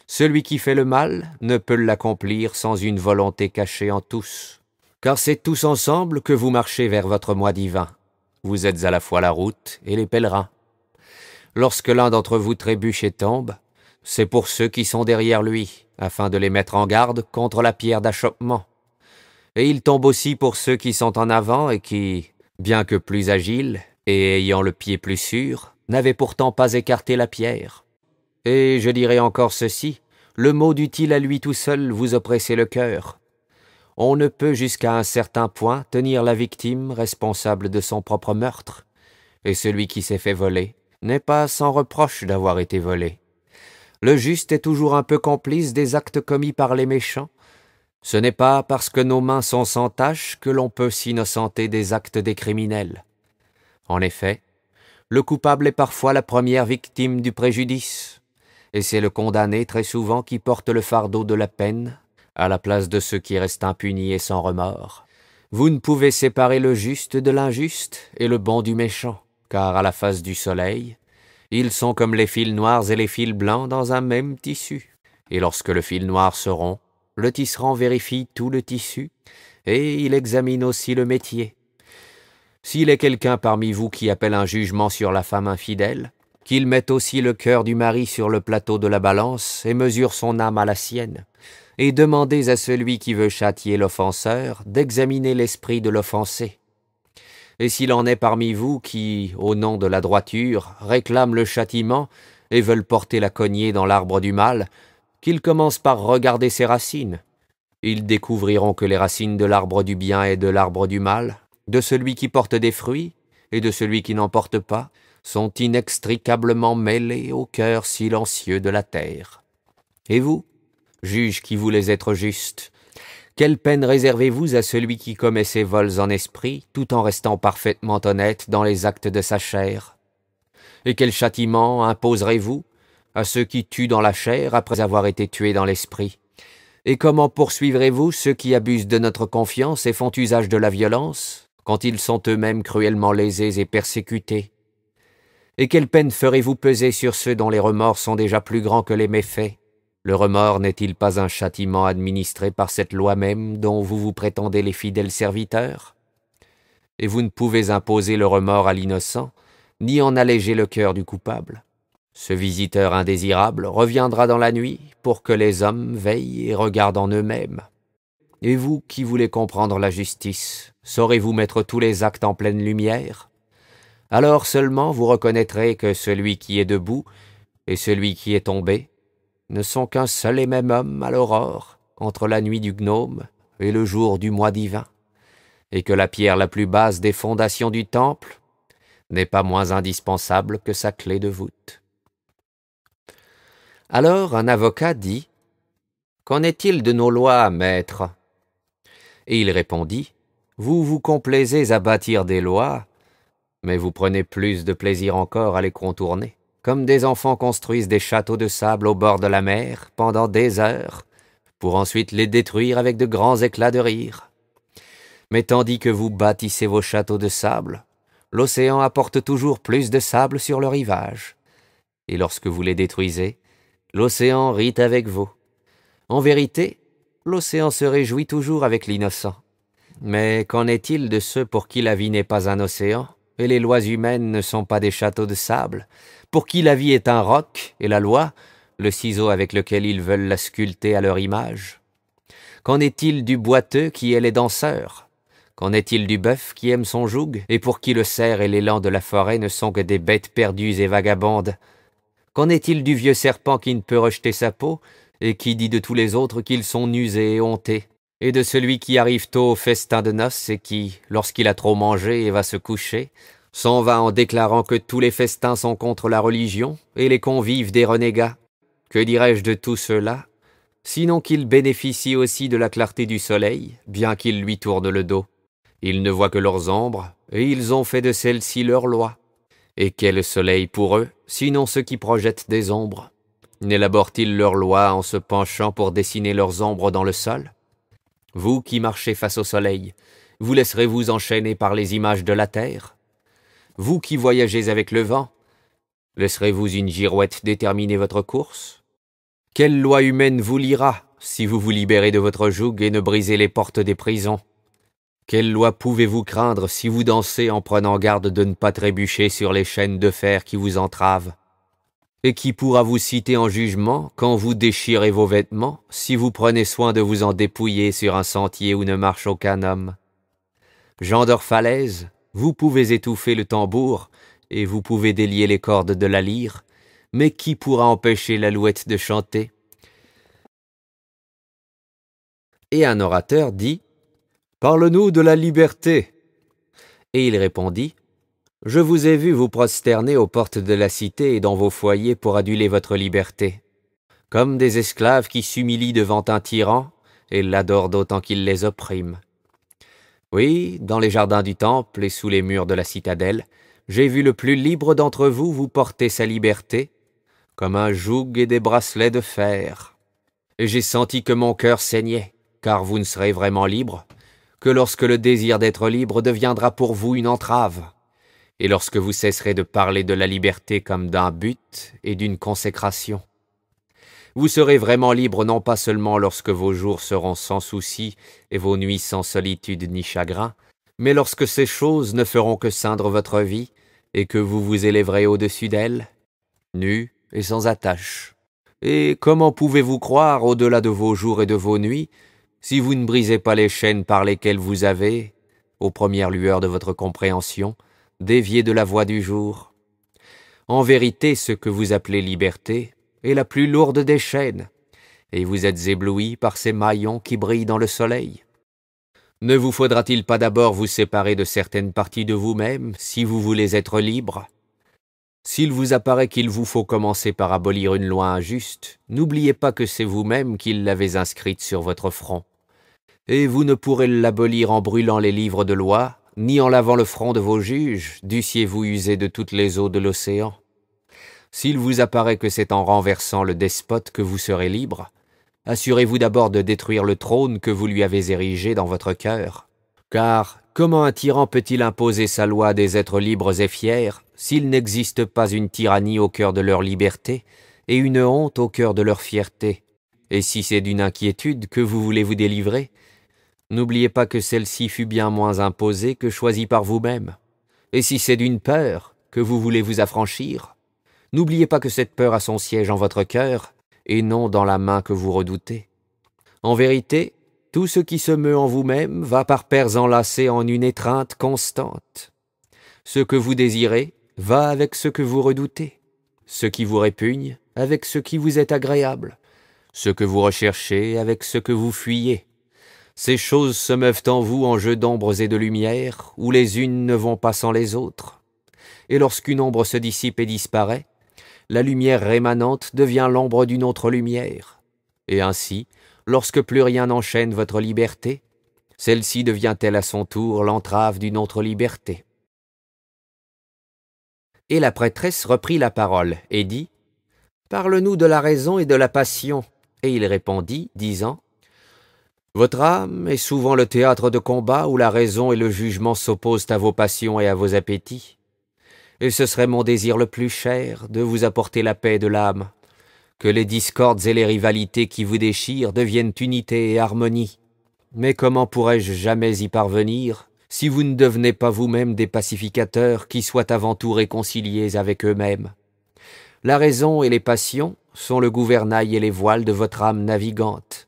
S1: celui qui fait le mal ne peut l'accomplir sans une volonté cachée en tous. Car c'est tous ensemble que vous marchez vers votre moi divin. Vous êtes à la fois la route et les pèlerins. Lorsque l'un d'entre vous trébuche et tombe, c'est pour ceux qui sont derrière lui, afin de les mettre en garde contre la pierre d'achoppement. Et il tombe aussi pour ceux qui sont en avant et qui, bien que plus agiles et ayant le pied plus sûr, n'avaient pourtant pas écarté la pierre. Et je dirais encore ceci, le mot dut-il à lui tout seul vous oppresser le cœur. On ne peut jusqu'à un certain point tenir la victime responsable de son propre meurtre, et celui qui s'est fait voler n'est pas sans reproche d'avoir été volé. Le juste est toujours un peu complice des actes commis par les méchants. Ce n'est pas parce que nos mains sont sans tache que l'on peut s'innocenter des actes des criminels. En effet, le coupable est parfois la première victime du préjudice, et c'est le condamné très souvent qui porte le fardeau de la peine, à la place de ceux qui restent impunis et sans remords. Vous ne pouvez séparer le juste de l'injuste et le bon du méchant, car à la face du soleil, ils sont comme les fils noirs et les fils blancs dans un même tissu. Et lorsque le fil noir se rompt, le tisserand vérifie tout le tissu, et il examine aussi le métier. S'il est quelqu'un parmi vous qui appelle un jugement sur la femme infidèle, qu'il mette aussi le cœur du mari sur le plateau de la balance et mesure son âme à la sienne, et demandez à celui qui veut châtier l'offenseur d'examiner l'esprit de l'offensé. Et s'il en est parmi vous qui, au nom de la droiture, réclament le châtiment et veulent porter la cognée dans l'arbre du mal, qu'ils commencent par regarder ses racines. Ils découvriront que les racines de l'arbre du bien et de l'arbre du mal, de celui qui porte des fruits et de celui qui n'en porte pas sont inextricablement mêlés au cœur silencieux de la terre. Et vous, juges qui voulez être justes, quelle peine réservez-vous à celui qui commet ses vols en esprit, tout en restant parfaitement honnête dans les actes de sa chair? Et quel châtiment imposerez-vous à ceux qui tuent dans la chair après avoir été tués dans l'esprit? Et comment poursuivrez-vous ceux qui abusent de notre confiance et font usage de la violence, quand ils sont eux-mêmes cruellement lésés et persécutés? Et quelle peine ferez-vous peser sur ceux dont les remords sont déjà plus grands que les méfaits? Le remords n'est-il pas un châtiment administré par cette loi même dont vous vous prétendez les fidèles serviteurs? Et vous ne pouvez imposer le remords à l'innocent, ni en alléger le cœur du coupable. Ce visiteur indésirable reviendra dans la nuit pour que les hommes veillent et regardent en eux-mêmes. Et vous qui voulez comprendre la justice, saurez-vous mettre tous les actes en pleine lumière? Alors seulement vous reconnaîtrez que celui qui est debout et celui qui est tombé ne sont qu'un seul et même homme à l'aurore, entre la nuit du gnome et le jour du mois divin, et que la pierre la plus basse des fondations du temple n'est pas moins indispensable que sa clé de voûte. Alors un avocat dit « Qu'en est-il de nos lois, maître ?» Et il répondit « Vous vous complaisez à bâtir des lois, mais vous prenez plus de plaisir encore à les contourner, comme des enfants construisent des châteaux de sable au bord de la mer pendant des heures, pour ensuite les détruire avec de grands éclats de rire. Mais tandis que vous bâtissez vos châteaux de sable, l'océan apporte toujours plus de sable sur le rivage. Et lorsque vous les détruisez, l'océan rit avec vous. En vérité, l'océan se réjouit toujours avec l'innocent. Mais qu'en est-il de ceux pour qui la vie n'est pas un océan, et les lois humaines ne sont pas des châteaux de sable, pour qui la vie est un roc, et la loi, le ciseau avec lequel ils veulent la sculpter à leur image? Qu'en est-il du boiteux qui est les danseurs? Qu'en est-il du bœuf qui aime son joug, et pour qui le cerf et l'élan de la forêt ne sont que des bêtes perdues et vagabondes? Qu'en est-il du vieux serpent qui ne peut rejeter sa peau, et qui dit de tous les autres qu'ils sont usés et hontés? Et de celui qui arrive tôt au festin de noces et qui, lorsqu'il a trop mangé et va se coucher, s'en va en déclarant que tous les festins sont contre la religion et les convives des renégats? Que dirais-je de tout cela, sinon qu'ils bénéficient aussi de la clarté du soleil, bien qu'ils lui tournent le dos? Ils ne voient que leurs ombres, et ils ont fait de celles-ci leur loi. Et quel soleil pour eux, sinon ceux qui projettent des ombres? N'élaborent-ils leur loi en se penchant pour dessiner leurs ombres dans le sol? Vous qui marchez face au soleil, vous laisserez-vous enchaîner par les images de la terre? Vous qui voyagez avec le vent, laisserez-vous une girouette déterminer votre course? Quelle loi humaine vous liera si vous vous libérez de votre joug et ne brisez les portes des prisons? Quelle loi pouvez-vous craindre si vous dansez en prenant garde de ne pas trébucher sur les chaînes de fer qui vous entravent? Et qui pourra vous citer en jugement quand vous déchirez vos vêtements, si vous prenez soin de vous en dépouiller sur un sentier où ne marche aucun homme? Gens d'Orphalaise, vous pouvez étouffer le tambour, et vous pouvez délier les cordes de la lyre, mais qui pourra empêcher l'alouette de chanter? Et un orateur dit « Parle-nous de la liberté !» Et il répondit « Je vous ai vu vous prosterner aux portes de la cité et dans vos foyers pour aduler votre liberté, comme des esclaves qui s'humilient devant un tyran et l'adorent d'autant qu'il les opprime. Oui, dans les jardins du temple et sous les murs de la citadelle, j'ai vu le plus libre d'entre vous vous porter sa liberté, comme un joug et des bracelets de fer. Et j'ai senti que mon cœur saignait, car vous ne serez vraiment libre que lorsque le désir d'être libre deviendra pour vous une entrave, et lorsque vous cesserez de parler de la liberté comme d'un but et d'une consécration. Vous serez vraiment libre non pas seulement lorsque vos jours seront sans souci et vos nuits sans solitude ni chagrin, mais lorsque ces choses ne feront que ceindre votre vie et que vous vous élèverez au-dessus d'elles, nus et sans attache. Et comment pouvez-vous croire au-delà de vos jours et de vos nuits, si vous ne brisez pas les chaînes par lesquelles vous avez, aux premières lueurs de votre compréhension, dévié de la voie du jour? En vérité, ce que vous appelez liberté est la plus lourde des chaînes, et vous êtes ébloui par ces maillons qui brillent dans le soleil. Ne vous faudra-t-il pas d'abord vous séparer de certaines parties de vous-même, si vous voulez être libre? S'il vous apparaît qu'il vous faut commencer par abolir une loi injuste, n'oubliez pas que c'est vous-même qui l'avez inscrite sur votre front. Et vous ne pourrez l'abolir en brûlant les livres de loi, ni en lavant le front de vos juges, dussiez-vous user de toutes les eaux de l'océan. S'il vous apparaît que c'est en renversant le despote que vous serez libre, assurez-vous d'abord de détruire le trône que vous lui avez érigé dans votre cœur. Car comment un tyran peut-il imposer sa loi à des êtres libres et fiers, s'il n'existe pas une tyrannie au cœur de leur liberté et une honte au cœur de leur fierté? Et si c'est d'une inquiétude que vous voulez vous délivrer, n'oubliez pas que celle-ci fut bien moins imposée que choisie par vous-même. Et si c'est d'une peur que vous voulez vous affranchir, n'oubliez pas que cette peur a son siège en votre cœur et non dans la main que vous redoutez. En vérité, tout ce qui se meut en vous-même va par paires enlacées en une étreinte constante. Ce que vous désirez va avec ce que vous redoutez, ce qui vous répugne avec ce qui vous est agréable, ce que vous recherchez avec ce que vous fuyez. Ces choses se meuvent en vous en jeu d'ombres et de lumière, où les unes ne vont pas sans les autres. Et lorsqu'une ombre se dissipe et disparaît, la lumière rémanente devient l'ombre d'une autre lumière. Et ainsi, lorsque plus rien n'enchaîne votre liberté, celle-ci devient-elle à son tour l'entrave d'une autre liberté. Et la prêtresse reprit la parole et dit, « Parle-nous de la raison et de la passion. » Et il répondit, disant, « Votre âme est souvent le théâtre de combat où la raison et le jugement s'opposent à vos passions et à vos appétits. Et ce serait mon désir le plus cher de vous apporter la paix de l'âme, que les discordes et les rivalités qui vous déchirent deviennent unité et harmonie. Mais comment pourrais-je jamais y parvenir si vous ne devenez pas vous-même des pacificateurs qui soient avant tout réconciliés avec eux-mêmes? La raison et les passions sont le gouvernail et les voiles de votre âme navigante.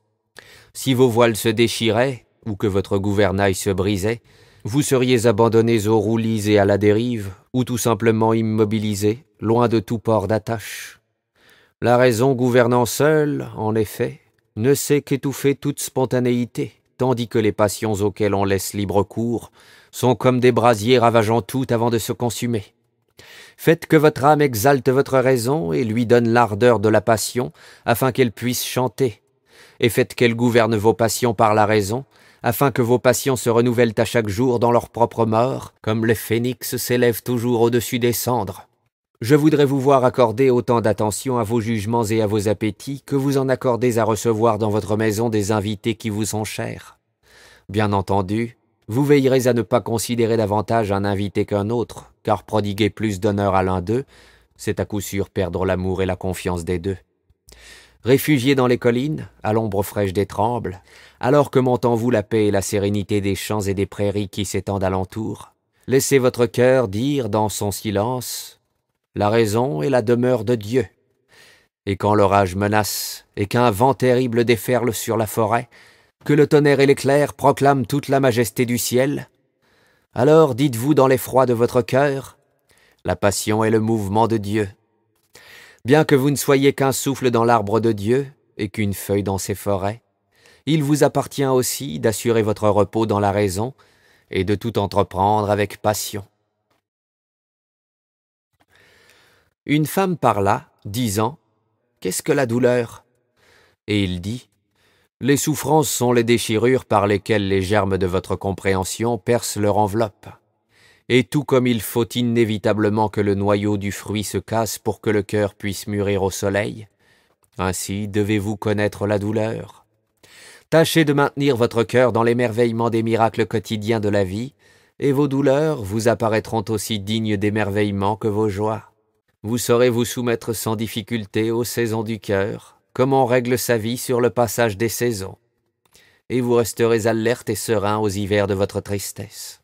S1: Si vos voiles se déchiraient, ou que votre gouvernail se brisait, vous seriez abandonnés aux roulis et à la dérive, ou tout simplement immobilisés, loin de tout port d'attache. La raison gouvernant seule, en effet, ne sait qu'étouffer toute spontanéité, tandis que les passions auxquelles on laisse libre cours sont comme des brasiers ravageant tout avant de se consumer. Faites que votre âme exalte votre raison et lui donne l'ardeur de la passion, afin qu'elle puisse chanter. Et faites qu'elle gouverne vos passions par la raison, afin que vos passions se renouvellent à chaque jour dans leur propre mort, comme le phénix s'élève toujours au-dessus des cendres. Je voudrais vous voir accorder autant d'attention à vos jugements et à vos appétits que vous en accordez à recevoir dans votre maison des invités qui vous sont chers. Bien entendu, vous veillerez à ne pas considérer davantage un invité qu'un autre, car prodiguer plus d'honneur à l'un d'eux, c'est à coup sûr perdre l'amour et la confiance des deux. Réfugiés dans les collines, à l'ombre fraîche des trembles, alors que montent en vous la paix et la sérénité des champs et des prairies qui s'étendent alentour, laissez votre cœur dire dans son silence « La raison est la demeure de Dieu ». Et quand l'orage menace, et qu'un vent terrible déferle sur la forêt, que le tonnerre et l'éclair proclament toute la majesté du ciel, alors dites-vous dans l'effroi de votre cœur « La passion est le mouvement de Dieu ». Bien que vous ne soyez qu'un souffle dans l'arbre de Dieu et qu'une feuille dans ses forêts, il vous appartient aussi d'assurer votre repos dans la raison et de tout entreprendre avec passion. Une femme parla, disant « Qu'est-ce que la douleur ?» Et il dit « Les souffrances sont les déchirures par lesquelles les germes de votre compréhension percent leur enveloppe. Et tout comme il faut inévitablement que le noyau du fruit se casse pour que le cœur puisse mûrir au soleil, ainsi devez-vous connaître la douleur. Tâchez de maintenir votre cœur dans l'émerveillement des miracles quotidiens de la vie, et vos douleurs vous apparaîtront aussi dignes d'émerveillement que vos joies. Vous saurez vous soumettre sans difficulté aux saisons du cœur, comme on règle sa vie sur le passage des saisons, et vous resterez alerte et serein aux hivers de votre tristesse.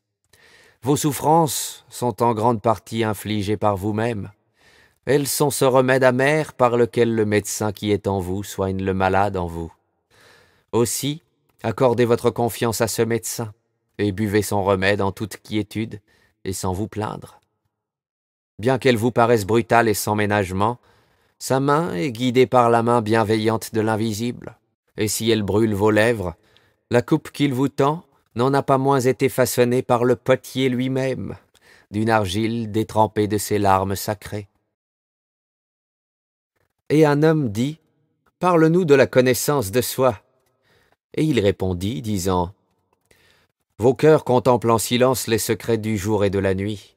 S1: Vos souffrances sont en grande partie infligées par vous-même. Elles sont ce remède amer par lequel le médecin qui est en vous soigne le malade en vous. Aussi, accordez votre confiance à ce médecin et buvez son remède en toute quiétude et sans vous plaindre. Bien qu'elle vous paraisse brutale et sans ménagement, sa main est guidée par la main bienveillante de l'invisible. Et si elle brûle vos lèvres, la coupe qu'il vous tend n'en a pas moins été façonné par le potier lui-même, d'une argile détrempée de ses larmes sacrées. Et un homme dit, « Parle-nous de la connaissance de soi. » Et il répondit, disant, « Vos cœurs contemplent en silence les secrets du jour et de la nuit,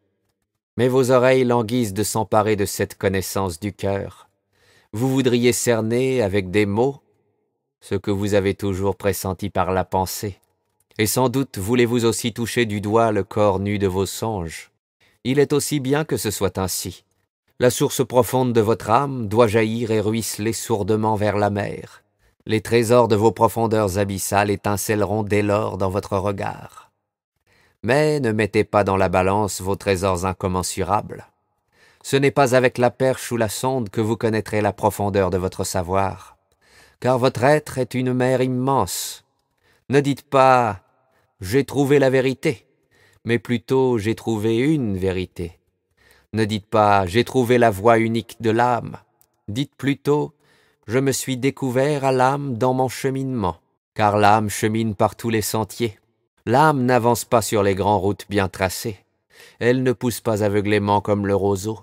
S1: mais vos oreilles languissent de s'emparer de cette connaissance du cœur. Vous voudriez cerner avec des mots ce que vous avez toujours pressenti par la pensée, et sans doute voulez-vous aussi toucher du doigt le corps nu de vos songes. Il est aussi bien que ce soit ainsi. La source profonde de votre âme doit jaillir et ruisseler sourdement vers la mer. Les trésors de vos profondeurs abyssales étincelleront dès lors dans votre regard. Mais ne mettez pas dans la balance vos trésors incommensurables. Ce n'est pas avec la perche ou la sonde que vous connaîtrez la profondeur de votre savoir, car votre être est une mer immense. Ne dites pas « j'ai trouvé la vérité », mais plutôt « j'ai trouvé une vérité ». Ne dites pas « j'ai trouvé la voie unique de l'âme », dites plutôt « je me suis découvert à l'âme dans mon cheminement », car l'âme chemine par tous les sentiers. L'âme n'avance pas sur les grandes routes bien tracées, elle ne pousse pas aveuglément comme le roseau.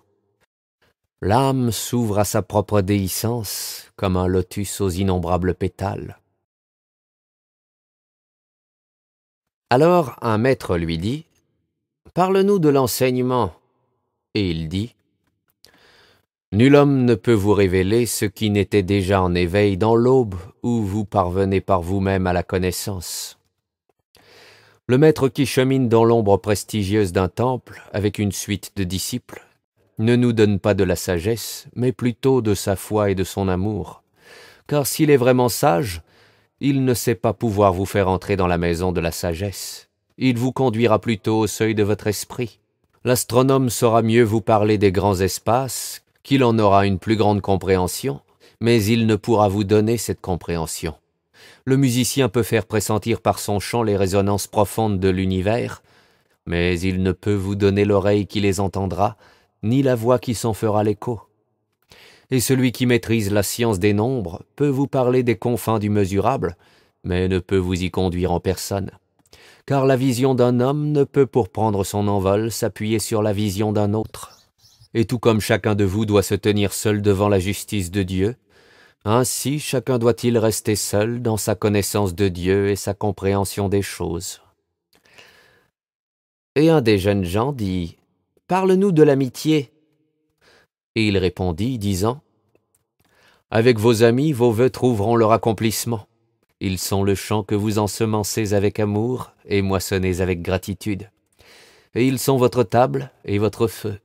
S1: L'âme s'ouvre à sa propre déhiscence, comme un lotus aux innombrables pétales. Alors un maître lui dit, « Parle-nous de l'enseignement. » Et il dit, « Nul homme ne peut vous révéler ce qui n'était déjà en éveil dans l'aube où vous parvenez par vous-même à la connaissance. » Le maître qui chemine dans l'ombre prestigieuse d'un temple avec une suite de disciples ne nous donne pas de la sagesse, mais plutôt de sa foi et de son amour. Car s'il est vraiment sage, il ne sait pas pouvoir vous faire entrer dans la maison de la sagesse. Il vous conduira plutôt au seuil de votre esprit. L'astronome saura mieux vous parler des grands espaces, qu'il en aura une plus grande compréhension, mais il ne pourra vous donner cette compréhension. Le musicien peut faire pressentir par son chant les résonances profondes de l'univers, mais il ne peut vous donner l'oreille qui les entendra, ni la voix qui s'en fera l'écho. Et celui qui maîtrise la science des nombres peut vous parler des confins du mesurable, mais ne peut vous y conduire en personne. Car la vision d'un homme ne peut pour prendre son envol s'appuyer sur la vision d'un autre. Et tout comme chacun de vous doit se tenir seul devant la justice de Dieu, ainsi chacun doit-il rester seul dans sa connaissance de Dieu et sa compréhension des choses. Et un des jeunes gens dit, « Parle-nous de l'amitié. » Et il répondit, disant, « Avec vos amis, vos vœux trouveront leur accomplissement. Ils sont le champ que vous ensemencez avec amour et moissonnez avec gratitude. Et ils sont votre table et votre feu.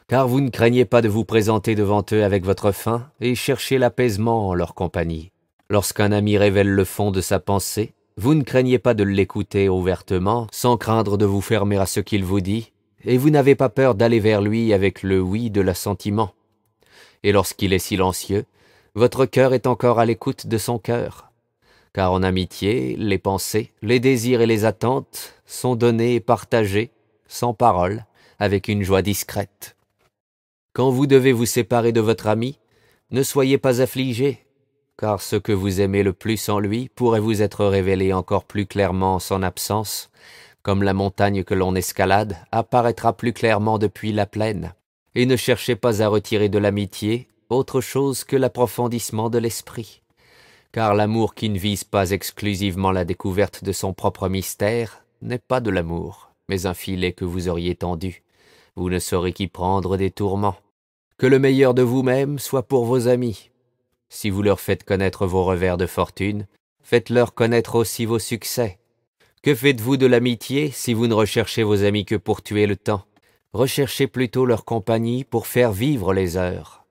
S1: Car vous ne craignez pas de vous présenter devant eux avec votre faim et cherchez l'apaisement en leur compagnie. Lorsqu'un ami révèle le fond de sa pensée, vous ne craignez pas de l'écouter ouvertement, sans craindre de vous fermer à ce qu'il vous dit, et vous n'avez pas peur d'aller vers lui avec le oui de l'assentiment. Et lorsqu'il est silencieux, votre cœur est encore à l'écoute de son cœur. Car en amitié, les pensées, les désirs et les attentes sont donnés et partagés, sans parole, avec une joie discrète. Quand vous devez vous séparer de votre ami, ne soyez pas affligés, car ce que vous aimez le plus en lui pourrait vous être révélé encore plus clairement en son absence, comme la montagne que l'on escalade apparaîtra plus clairement depuis la plaine. Et ne cherchez pas à retirer de l'amitié autre chose que l'approfondissement de l'esprit, car l'amour qui ne vise pas exclusivement la découverte de son propre mystère n'est pas de l'amour, mais un filet que vous auriez tendu. Vous ne saurez qu'y prendre des tourments. Que le meilleur de vous-même soit pour vos amis. Si vous leur faites connaître vos revers de fortune, faites-leur connaître aussi vos succès. Que faites-vous de l'amitié si vous ne recherchez vos amis que pour tuer le temps? Recherchez plutôt leur compagnie pour faire vivre les heures.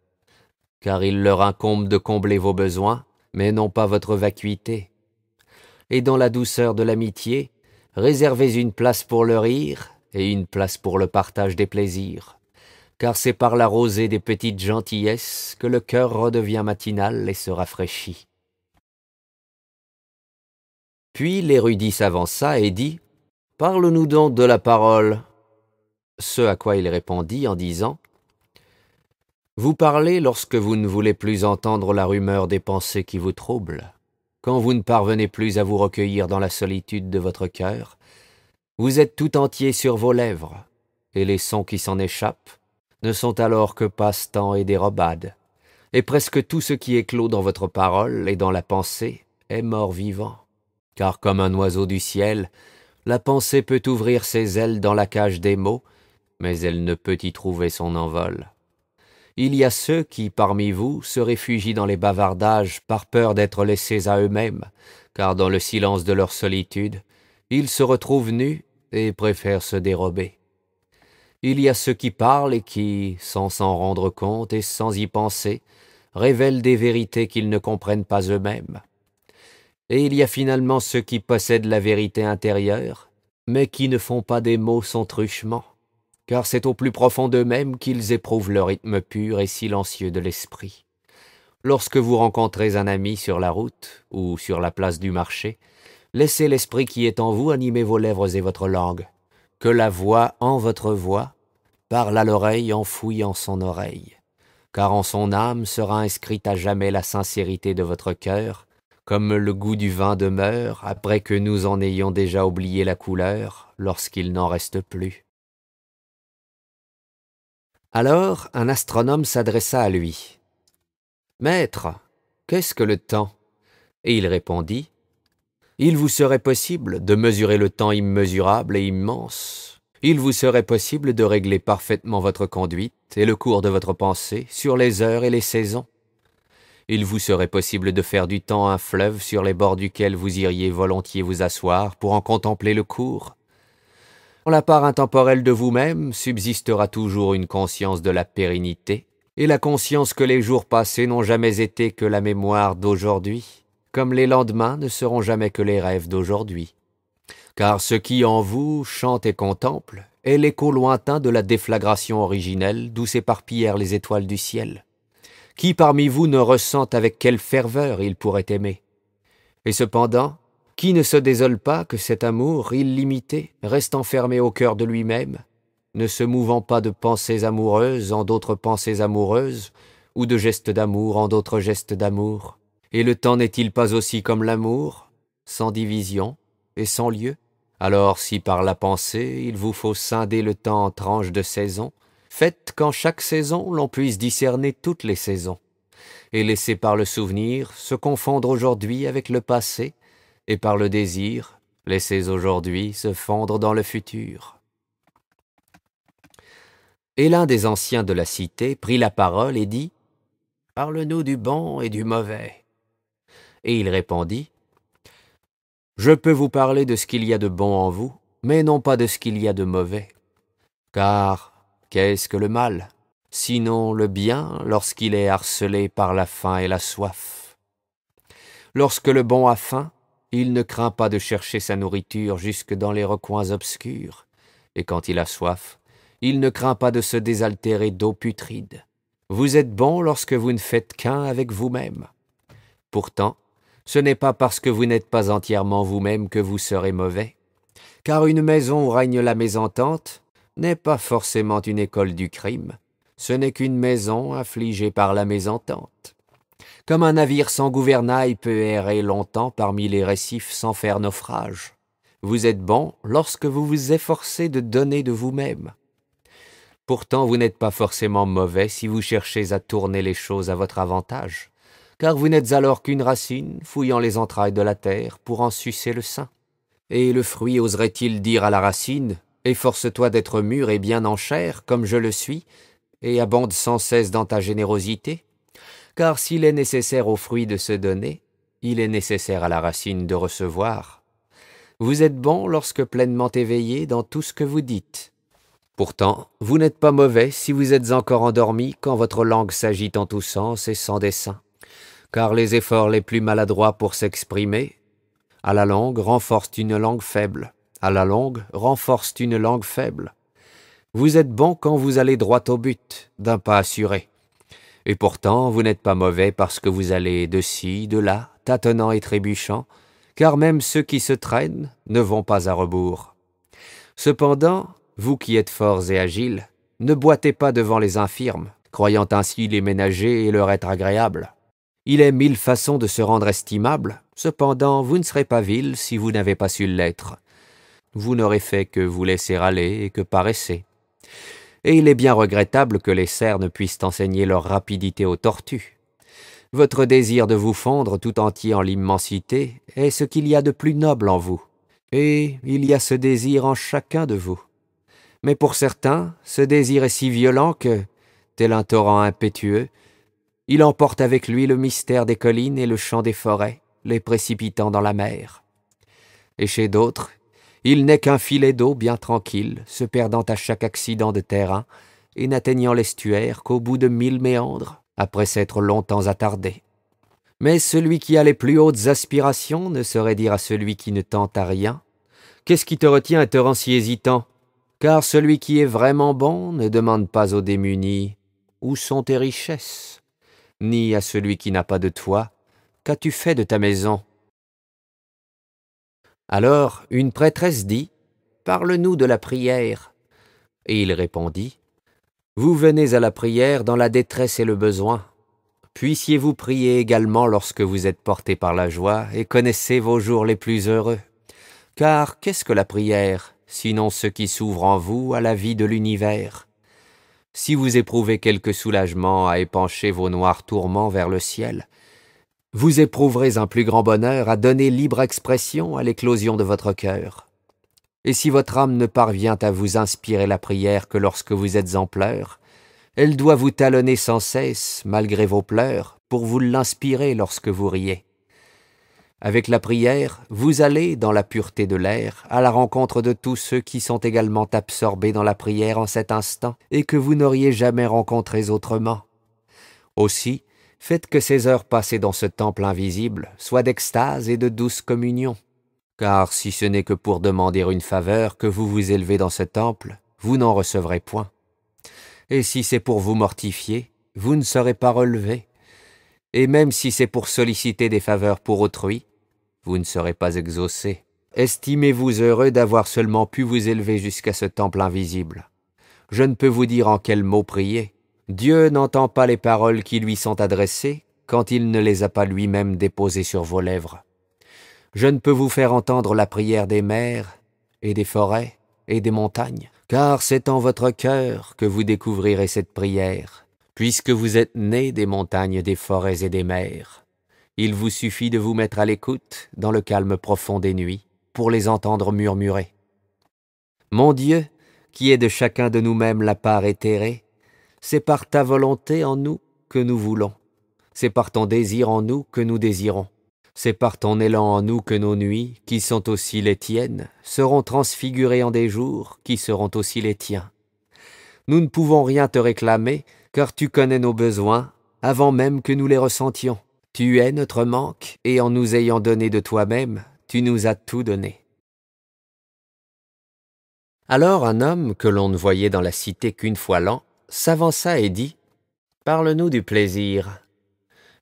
S1: Car il leur incombe de combler vos besoins, mais non pas votre vacuité. Et dans la douceur de l'amitié, réservez une place pour le rire et une place pour le partage des plaisirs. Car c'est par la rosée des petites gentillesses que le cœur redevient matinal et se rafraîchit. Puis l'érudit s'avança et dit, « Parle-nous donc de la parole. » Ce à quoi il répondit en disant, « Vous parlez lorsque vous ne voulez plus entendre la rumeur des pensées qui vous troublent. quand vous ne parvenez plus à vous recueillir dans la solitude de votre cœur, vous êtes tout entier sur vos lèvres, et les sons qui s'en échappent ne sont alors que passe-temps et dérobades, et presque tout ce qui éclot dans votre parole et dans la pensée est mort-vivant, car comme un oiseau du ciel, la pensée peut ouvrir ses ailes dans la cage des mots, mais elle ne peut y trouver son envol. Il y a ceux qui, parmi vous, se réfugient dans les bavardages par peur d'être laissés à eux-mêmes, car dans le silence de leur solitude, ils se retrouvent nus et préfèrent se dérober. Il y a ceux qui parlent et qui, sans s'en rendre compte et sans y penser, révèlent des vérités qu'ils ne comprennent pas eux-mêmes. Et il y a finalement ceux qui possèdent la vérité intérieure, mais qui ne font pas des mots son truchement, car c'est au plus profond d'eux-mêmes qu'ils éprouvent le rythme pur et silencieux de l'esprit. Lorsque vous rencontrez un ami sur la route ou sur la place du marché, laissez l'esprit qui est en vous animer vos lèvres et votre langue, que la voix en votre voix parle à l'oreille en fouillant son oreille, car en son âme sera inscrite à jamais la sincérité de votre cœur, comme le goût du vin demeure après que nous en ayons déjà oublié la couleur lorsqu'il n'en reste plus. Alors un astronome s'adressa à lui. « Maître, qu'est-ce que le temps ?» Et il répondit, « Il vous serait possible de mesurer le temps immesurable et immense. Il vous serait possible de régler parfaitement votre conduite et le cours de votre pensée sur les heures et les saisons. Il vous serait possible de faire du temps un fleuve sur les bords duquel vous iriez volontiers vous asseoir pour en contempler le cours. Pour la part intemporelle de vous-même subsistera toujours une conscience de la pérennité, et la conscience que les jours passés n'ont jamais été que la mémoire d'aujourd'hui, comme les lendemains ne seront jamais que les rêves d'aujourd'hui. Car ce qui en vous chante et contemple est l'écho lointain de la déflagration originelle d'où s'éparpillèrent les étoiles du ciel. Qui parmi vous ne ressent avec quelle ferveur il pourrait aimer? Et cependant, qui ne se désole pas que cet amour illimité reste enfermé au cœur de lui-même, ne se mouvant pas de pensées amoureuses en d'autres pensées amoureuses, ou de gestes d'amour en d'autres gestes d'amour? Et le temps n'est-il pas aussi comme l'amour, sans division et sans lieu? Alors si par la pensée il vous faut scinder le temps en tranches de saisons, faites qu'en chaque saison l'on puisse discerner toutes les saisons, et laissez par le souvenir se confondre aujourd'hui avec le passé, et par le désir, laissez aujourd'hui se fondre dans le futur. » Et l'un des anciens de la cité prit la parole et dit, « Parle-nous du bon et du mauvais. » Et il répondit, « Je peux vous parler de ce qu'il y a de bon en vous, mais non pas de ce qu'il y a de mauvais. Car qu'est-ce que le mal, sinon le bien lorsqu'il est harcelé par la faim et la soif? Lorsque le bon a faim, il ne craint pas de chercher sa nourriture jusque dans les recoins obscurs, et quand il a soif, il ne craint pas de se désaltérer d'eau putride. Vous êtes bon lorsque vous ne faites qu'un avec vous-même. Pourtant, ce n'est pas parce que vous n'êtes pas entièrement vous-même que vous serez mauvais, car une maison où règne la mésentente n'est pas forcément une école du crime, ce n'est qu'une maison affligée par la mésentente. Comme un navire sans gouvernail peut errer longtemps parmi les récifs sans faire naufrage. Vous êtes bon lorsque vous vous efforcez de donner de vous-même. Pourtant, vous n'êtes pas forcément mauvais si vous cherchez à tourner les choses à votre avantage, car vous n'êtes alors qu'une racine fouillant les entrailles de la terre pour en sucer le sein. Et le fruit oserait-il dire à la racine « Efforce-toi d'être mûr et bien en chair, comme je le suis, et abonde sans cesse dans ta générosité ?» Car s'il est nécessaire au fruit de se donner, il est nécessaire à la racine de recevoir. Vous êtes bon lorsque pleinement éveillé dans tout ce que vous dites. Pourtant, vous n'êtes pas mauvais si vous êtes encore endormi quand votre langue s'agite en tous sens et sans dessein. Car les efforts les plus maladroits pour s'exprimer, à la longue, renforcent une langue faible. À la longue, renforcent une langue faible. Vous êtes bon quand vous allez droit au but, d'un pas assuré. Et pourtant, vous n'êtes pas mauvais parce que vous allez de ci, de là, tâtonnant et trébuchant, car même ceux qui se traînent ne vont pas à rebours. Cependant, vous qui êtes forts et agiles, ne boitez pas devant les infirmes, croyant ainsi les ménager et leur être agréables. Il est 1000 façons de se rendre estimable, cependant vous ne serez pas vil si vous n'avez pas su l'être. Vous n'aurez fait que vous laisser aller et que paresser. Et il est bien regrettable que les cerfs ne puissent enseigner leur rapidité aux tortues. Votre désir de vous fondre tout entier en l'immensité est ce qu'il y a de plus noble en vous, et il y a ce désir en chacun de vous. Mais pour certains, ce désir est si violent que, tel un torrent impétueux, il emporte avec lui le mystère des collines et le chant des forêts, les précipitant dans la mer. Et chez d'autres, il n'est qu'un filet d'eau bien tranquille, se perdant à chaque accident de terrain et n'atteignant l'estuaire qu'au bout de 1000 méandres, après s'être longtemps attardé. Mais celui qui a les plus hautes aspirations ne saurait dire à celui qui ne tente à rien « Qu'est-ce qui te retient et te rend si hésitant ?» Car celui qui est vraiment bon ne demande pas aux démunis « Où sont tes richesses ?» ni à celui qui n'a pas de toit « Qu'as-tu fait de ta maison ?» Alors une prêtresse dit « Parle-nous de la prière. » Et il répondit « Vous venez à la prière dans la détresse et le besoin. Puissiez-vous prier également lorsque vous êtes porté par la joie et connaissez vos jours les plus heureux. Car qu'est-ce que la prière, sinon ce qui s'ouvre en vous à la vie de l'univers? Si vous éprouvez quelque soulagement à épancher vos noirs tourments vers le ciel, vous éprouverez un plus grand bonheur à donner libre expression à l'éclosion de votre cœur. Et si votre âme ne parvient à vous inspirer la prière que lorsque vous êtes en pleurs, elle doit vous talonner sans cesse, malgré vos pleurs, pour vous l'inspirer lorsque vous riez. Avec la prière, vous allez, dans la pureté de l'air, à la rencontre de tous ceux qui sont également absorbés dans la prière en cet instant et que vous n'auriez jamais rencontrés autrement. Aussi, faites que ces heures passées dans ce temple invisible soient d'extase et de douce communion. Car si ce n'est que pour demander une faveur que vous vous élevez dans ce temple, vous n'en recevrez point. Et si c'est pour vous mortifier, vous ne serez pas relevé. Et même si c'est pour solliciter des faveurs pour autrui, vous ne serez pas exaucé. Estimez-vous heureux d'avoir seulement pu vous élever jusqu'à ce temple invisible. Je ne peux vous dire en quels mots prier. Dieu n'entend pas les paroles qui lui sont adressées quand il ne les a pas lui-même déposées sur vos lèvres. Je ne peux vous faire entendre la prière des mers et des forêts et des montagnes, car c'est en votre cœur que vous découvrirez cette prière, puisque vous êtes nés des montagnes, des forêts et des mers. Il vous suffit de vous mettre à l'écoute, dans le calme profond des nuits, pour les entendre murmurer. Mon Dieu, qui est de chacun de nous-mêmes la part éthérée, c'est par ta volonté en nous que nous voulons, c'est par ton désir en nous que nous désirons. C'est par ton élan en nous que nos nuits, qui sont aussi les tiennes, seront transfigurées en des jours qui seront aussi les tiens. Nous ne pouvons rien te réclamer, car tu connais nos besoins, avant même que nous les ressentions. Tu es notre manque, et en nous ayant donné de toi-même, tu nous as tout donné. Alors un homme, que l'on ne voyait dans la cité qu'une fois l'an, s'avança et dit « Parle-nous du plaisir. »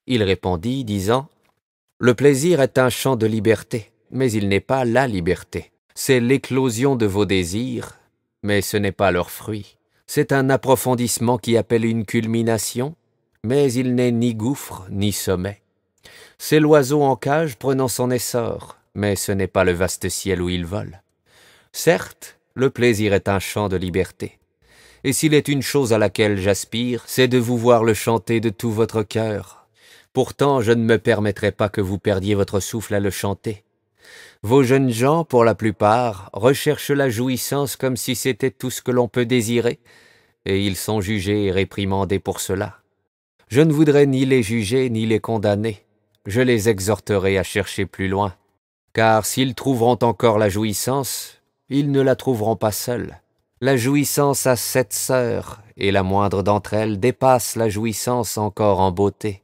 S1: Il répondit, disant « Le plaisir est un champ de liberté, mais il n'est pas la liberté. C'est l'éclosion de vos désirs, mais ce n'est pas leur fruit. C'est un approfondissement qui appelle une culmination, mais il n'est ni gouffre ni sommet. C'est l'oiseau en cage prenant son essor, mais ce n'est pas le vaste ciel où il vole. Certes, le plaisir est un chant de liberté. Et s'il est une chose à laquelle j'aspire, c'est de vous voir le chanter de tout votre cœur. Pourtant, je ne me permettrai pas que vous perdiez votre souffle à le chanter. Vos jeunes gens, pour la plupart, recherchent la jouissance comme si c'était tout ce que l'on peut désirer, et ils sont jugés et réprimandés pour cela. Je ne voudrais ni les juger ni les condamner. Je les exhorterai à chercher plus loin. Car s'ils trouveront encore la jouissance, ils ne la trouveront pas seuls. La jouissance a 7 sœurs, et la moindre d'entre elles dépasse la jouissance encore en beauté.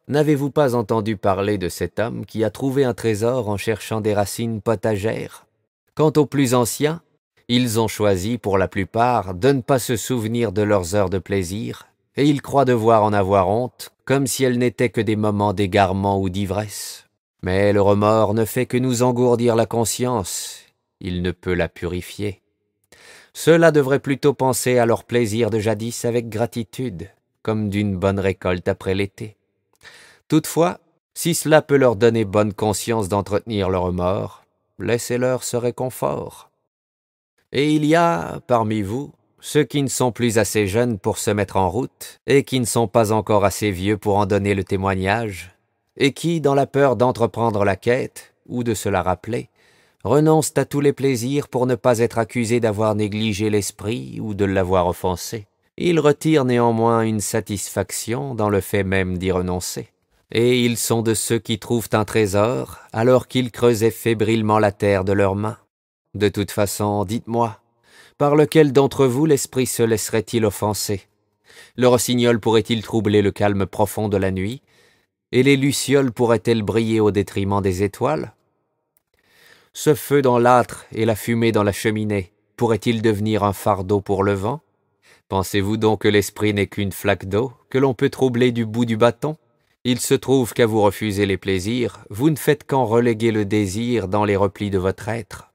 S1: N'avez-vous pas entendu parler de cet homme qui a trouvé un trésor en cherchant des racines potagères? Quant aux plus anciens, ils ont choisi, pour la plupart, de ne pas se souvenir de leurs heures de plaisir, et ils croient devoir en avoir honte, comme si elles n'étaient que des moments d'égarement ou d'ivresse. Mais le remords ne fait que nous engourdir la conscience, il ne peut la purifier. Ceux-là devraient plutôt penser à leur plaisir de jadis avec gratitude, comme d'une bonne récolte après l'été. Toutefois, si cela peut leur donner bonne conscience d'entretenir le remords, laissez-leur ce réconfort. Et il y a, parmi vous, ceux qui ne sont plus assez jeunes pour se mettre en route, et qui ne sont pas encore assez vieux pour en donner le témoignage, et qui, dans la peur d'entreprendre la quête, ou de se la rappeler, renoncent à tous les plaisirs pour ne pas être accusés d'avoir négligé l'esprit ou de l'avoir offensé. Ils retirent néanmoins une satisfaction dans le fait même d'y renoncer. Et ils sont de ceux qui trouvent un trésor alors qu'ils creusaient fébrilement la terre de leurs mains. De toute façon, dites-moi, par lequel d'entre vous l'esprit se laisserait-il offenser? Le rossignol pourrait-il troubler le calme profond de la nuit? Et les lucioles pourraient-elles briller au détriment des étoiles? Ce feu dans l'âtre et la fumée dans la cheminée pourrait-il devenir un fardeau pour le vent? Pensez-vous donc que l'esprit n'est qu'une flaque d'eau, que l'on peut troubler du bout du bâton? Il se trouve qu'à vous refuser les plaisirs, vous ne faites qu'en reléguer le désir dans les replis de votre être.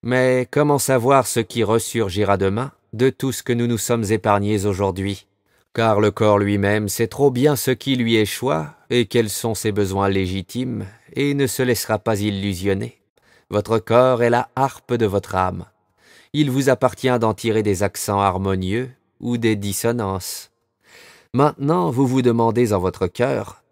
S1: Mais comment savoir ce qui ressurgira demain de tout ce que nous nous sommes épargnés aujourd'hui? Car le corps lui-même sait trop bien ce qui lui échoit et quels sont ses besoins légitimes, et ne se laissera pas illusionner. Votre corps est la harpe de votre âme. Il vous appartient d'en tirer des accents harmonieux ou des dissonances. Maintenant, vous vous demandez en votre cœur,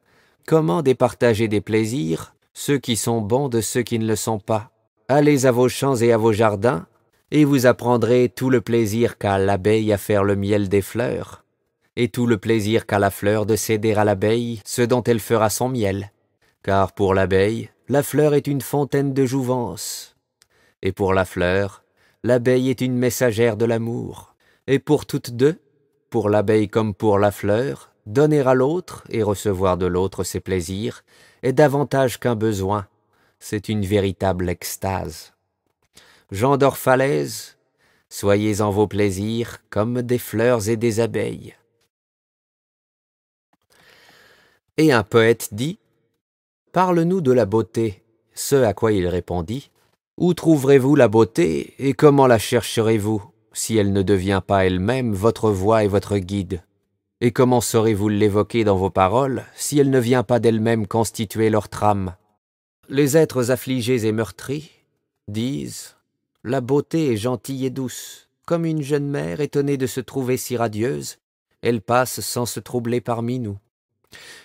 S1: comment départager des plaisirs, ceux qui sont bons de ceux qui ne le sont pas? Allez à vos champs et à vos jardins, et vous apprendrez tout le plaisir qu'a l'abeille à faire le miel des fleurs, et tout le plaisir qu'a la fleur de céder à l'abeille ce dont elle fera son miel. Car pour l'abeille, la fleur est une fontaine de jouvence, et pour la fleur, l'abeille est une messagère de l'amour. Et pour toutes deux, pour l'abeille comme pour la fleur, donner à l'autre et recevoir de l'autre ses plaisirs est davantage qu'un besoin, c'est une véritable extase. Gens d'Orphalaise, soyez en vos plaisirs comme des fleurs et des abeilles. Et un poète dit, « Parle-nous de la beauté », ce à quoi il répondit, « Où trouverez-vous la beauté et comment la chercherez-vous si elle ne devient pas elle-même votre voix et votre guide? Et comment saurez-vous l'évoquer dans vos paroles si elle ne vient pas d'elle-même constituer leur trame? Les êtres affligés et meurtris disent « La beauté est gentille et douce, comme une jeune mère étonnée de se trouver si radieuse, elle passe sans se troubler parmi nous. »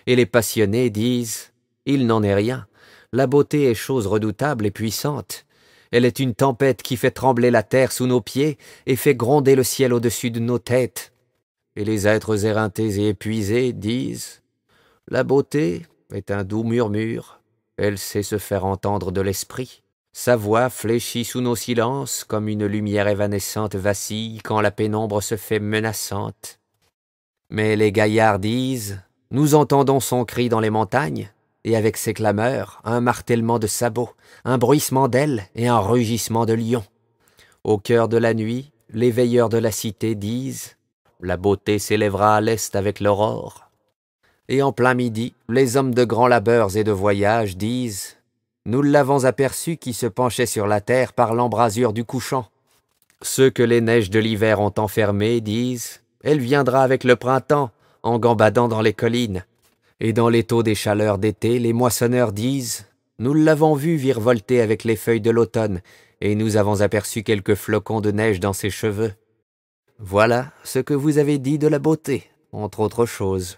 S1: Et les passionnés disent « Il n'en est rien, la beauté est chose redoutable et puissante. Elle est une tempête qui fait trembler la terre sous nos pieds et fait gronder le ciel au-dessus de nos têtes. » Et les êtres éreintés et épuisés disent « La beauté est un doux murmure, elle sait se faire entendre de l'esprit. Sa voix fléchit sous nos silences comme une lumière évanescente vacille quand la pénombre se fait menaçante. » Mais les gaillards disent « Nous entendons son cri dans les montagnes, et avec ses clameurs, un martèlement de sabots, un bruissement d'ailes et un rugissement de lions. » Au cœur de la nuit, les veilleurs de la cité disent « La beauté s'élèvera à l'est avec l'aurore. » Et en plein midi, les hommes de grands labeurs et de voyage disent « Nous l'avons aperçu qui se penchait sur la terre par l'embrasure du couchant. » Ceux que les neiges de l'hiver ont enfermés disent « Elle viendra avec le printemps, en gambadant dans les collines. » Et dans l'étau des chaleurs d'été, les moissonneurs disent « Nous l'avons vu virevolter avec les feuilles de l'automne, et nous avons aperçu quelques flocons de neige dans ses cheveux. » Voilà ce que vous avez dit de la beauté, entre autres choses.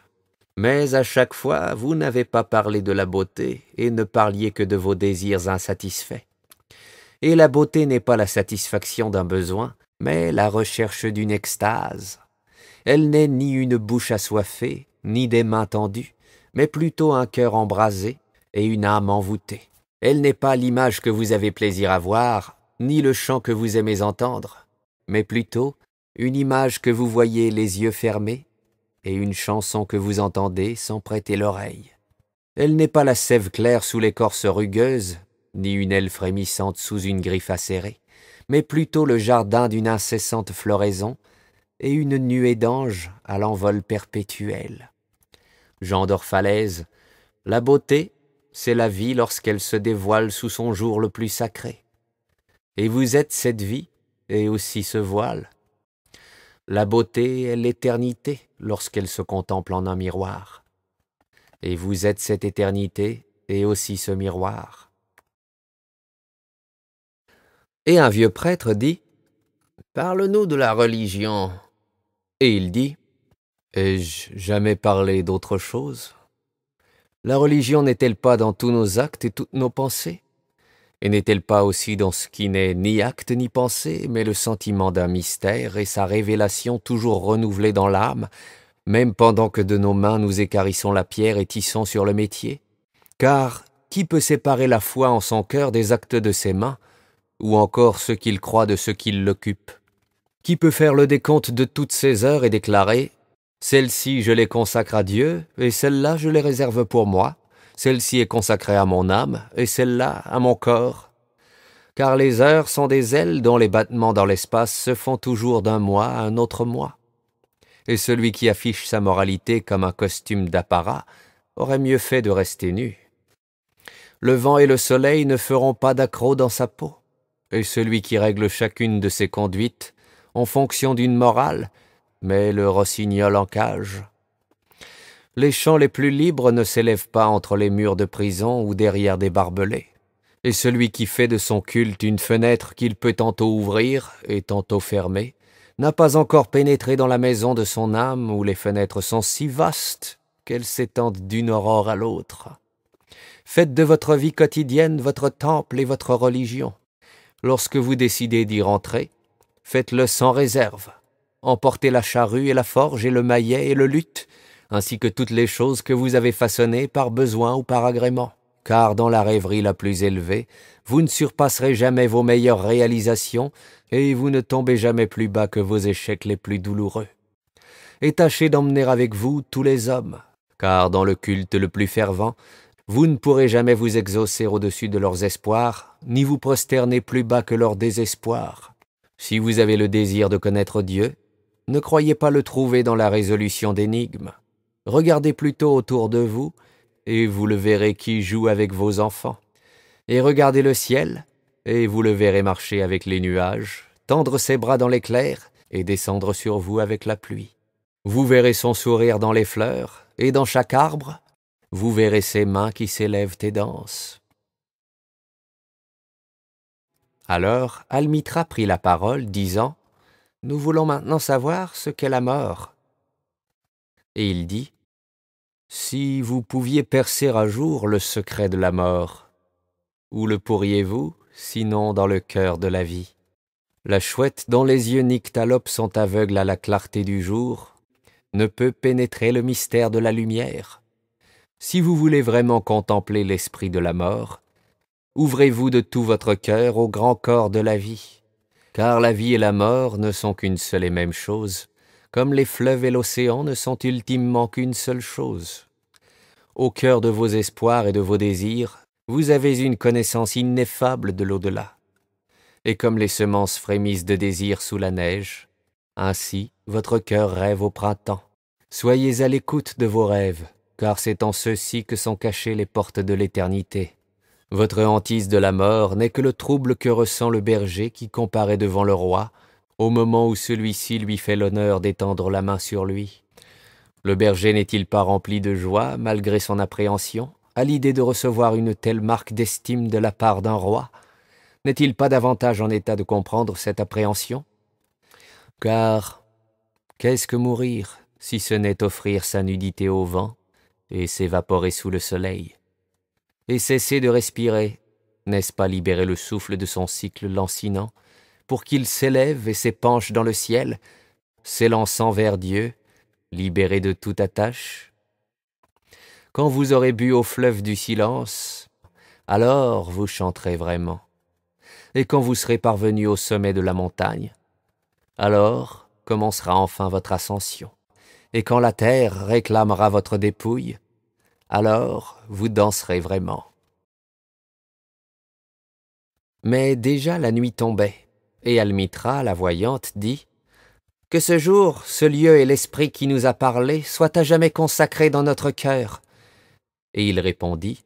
S1: Mais à chaque fois, vous n'avez pas parlé de la beauté et ne parliez que de vos désirs insatisfaits. Et la beauté n'est pas la satisfaction d'un besoin, mais la recherche d'une extase. Elle n'est ni une bouche assoiffée, ni des mains tendues, mais plutôt un cœur embrasé et une âme envoûtée. Elle n'est pas l'image que vous avez plaisir à voir, ni le chant que vous aimez entendre, mais plutôt une image que vous voyez les yeux fermés et une chanson que vous entendez sans prêter l'oreille. Elle n'est pas la sève claire sous l'écorce rugueuse, ni une aile frémissante sous une griffe acérée, mais plutôt le jardin d'une incessante floraison et une nuée d'anges à l'envol perpétuel. Gens d'Orphalaise, la beauté, c'est la vie lorsqu'elle se dévoile sous son jour le plus sacré. Et vous êtes cette vie et aussi ce voile. La beauté est l'éternité lorsqu'elle se contemple en un miroir. et vous êtes cette éternité et aussi ce miroir. » Et un vieux prêtre dit, « Parle-nous de la religion. » Et il dit, « Ai-je jamais parlé d'autre chose? La religion n'est-elle pas dans tous nos actes et toutes nos pensées? Et n'est-elle pas aussi dans ce qui n'est ni acte ni pensée, mais le sentiment d'un mystère et sa révélation toujours renouvelée dans l'âme, même pendant que de nos mains nous équarrissons la pierre et tissons sur le métier? Car qui peut séparer la foi en son cœur des actes de ses mains, ou encore ce qu'il croit de ce qui l'occupe? Qui peut faire le décompte de toutes ces heures et déclarer « Celle-ci je les consacre à Dieu, et celle-là je les réserve pour moi. Celle-ci est consacrée à mon âme, et celle-là à mon corps. Car les heures sont des ailes dont les battements dans l'espace se font toujours d'un mois à un autre mois. Et celui qui affiche sa moralité comme un costume d'apparat aurait mieux fait de rester nu. Le vent et le soleil ne feront pas d'accroc dans sa peau, et celui qui règle chacune de ses conduites en fonction d'une morale, met le rossignol en cage. Les chants les plus libres ne s'élèvent pas entre les murs de prison ou derrière des barbelés, et celui qui fait de son culte une fenêtre qu'il peut tantôt ouvrir et tantôt fermer, n'a pas encore pénétré dans la maison de son âme où les fenêtres sont si vastes qu'elles s'étendent d'une aurore à l'autre. Faites de votre vie quotidienne votre temple et votre religion. Lorsque vous décidez d'y rentrer, faites-le sans réserve. Emportez la charrue et la forge et le maillet et le luth, ainsi que toutes les choses que vous avez façonnées par besoin ou par agrément. Car dans la rêverie la plus élevée, vous ne surpasserez jamais vos meilleures réalisations et vous ne tombez jamais plus bas que vos échecs les plus douloureux. Et tâchez d'emmener avec vous tous les hommes, car dans le culte le plus fervent, vous ne pourrez jamais vous exaucer au-dessus de leurs espoirs, ni vous prosterner plus bas que leur désespoir. Si vous avez le désir de connaître Dieu, ne croyez pas le trouver dans la résolution d'énigmes. Regardez plutôt autour de vous, et vous le verrez qui joue avec vos enfants. Et regardez le ciel, et vous le verrez marcher avec les nuages, tendre ses bras dans l'éclair, et descendre sur vous avec la pluie. Vous verrez son sourire dans les fleurs, et dans chaque arbre, vous verrez ses mains qui s'élèvent et dansent. » Alors Almitra prit la parole, disant « Nous voulons maintenant savoir ce qu'est la mort. » Et il dit « Si vous pouviez percer à jour le secret de la mort, où le pourriez-vous, sinon dans le cœur de la vie? La chouette dont les yeux nyctalopes sont aveugles à la clarté du jour ne peut pénétrer le mystère de la lumière. Si vous voulez vraiment contempler l'esprit de la mort, ouvrez-vous de tout votre cœur au grand corps de la vie, car la vie et la mort ne sont qu'une seule et même chose, comme les fleuves et l'océan ne sont ultimement qu'une seule chose. Au cœur de vos espoirs et de vos désirs, vous avez une connaissance ineffable de l'au-delà. Et comme les semences frémissent de désir sous la neige, ainsi votre cœur rêve au printemps. Soyez à l'écoute de vos rêves, car c'est en ceux-ci que sont cachées les portes de l'éternité. Votre hantise de la mort n'est que le trouble que ressent le berger qui comparaît devant le roi, au moment où celui-ci lui fait l'honneur d'étendre la main sur lui. Le berger n'est-il pas rempli de joie, malgré son appréhension, à l'idée de recevoir une telle marque d'estime de la part d'un roi? N'est-il pas davantage en état de comprendre cette appréhension? Car qu'est-ce que mourir, si ce n'est offrir sa nudité au vent et s'évaporer sous le soleil? Et cesser de respirer, n'est-ce pas libérer le souffle de son cycle lancinant, pour qu'il s'élève et s'épanche dans le ciel, s'élançant vers Dieu, libéré de toute attache? Quand vous aurez bu au fleuve du silence, alors vous chanterez vraiment. Et quand vous serez parvenu au sommet de la montagne, alors commencera enfin votre ascension. Et quand la terre réclamera votre dépouille, alors vous danserez vraiment. » Mais déjà la nuit tombait, et Almitra, la voyante, dit « Que ce jour, ce lieu et l'esprit qui nous a parlé soient à jamais consacrés dans notre cœur. » Et il répondit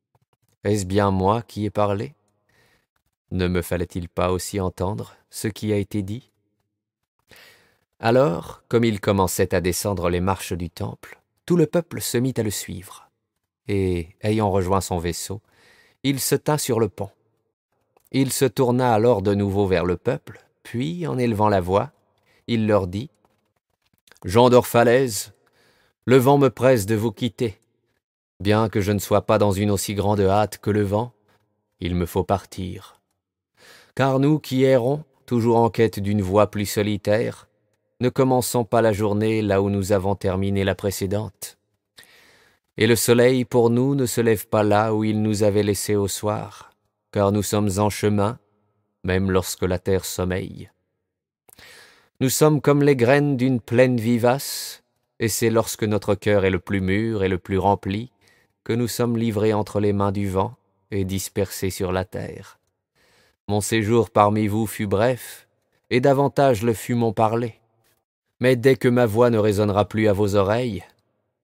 S1: « Est-ce bien moi qui ai parlé? Ne me fallait-il pas aussi entendre ce qui a été dit? » Alors, comme il commençait à descendre les marches du temple, tout le peuple se mit à le suivre. et, ayant rejoint son vaisseau, il se tint sur le pont. Il se tourna alors de nouveau vers le peuple, puis, en élevant la voix, il leur dit « Gens d'Orphalaise, le vent me presse de vous quitter. Bien que je ne sois pas dans une aussi grande hâte que le vent, il me faut partir. Car nous qui errons, toujours en quête d'une voie plus solitaire, ne commençons pas la journée là où nous avons terminé la précédente. Et le soleil pour nous ne se lève pas là où il nous avait laissés au soir, car nous sommes en chemin, même lorsque la terre sommeille. Nous sommes comme les graines d'une plaine vivace, et c'est lorsque notre cœur est le plus mûr et le plus rempli que nous sommes livrés entre les mains du vent et dispersés sur la terre. Mon séjour parmi vous fut bref, et davantage le fut mon parler. Mais dès que ma voix ne résonnera plus à vos oreilles,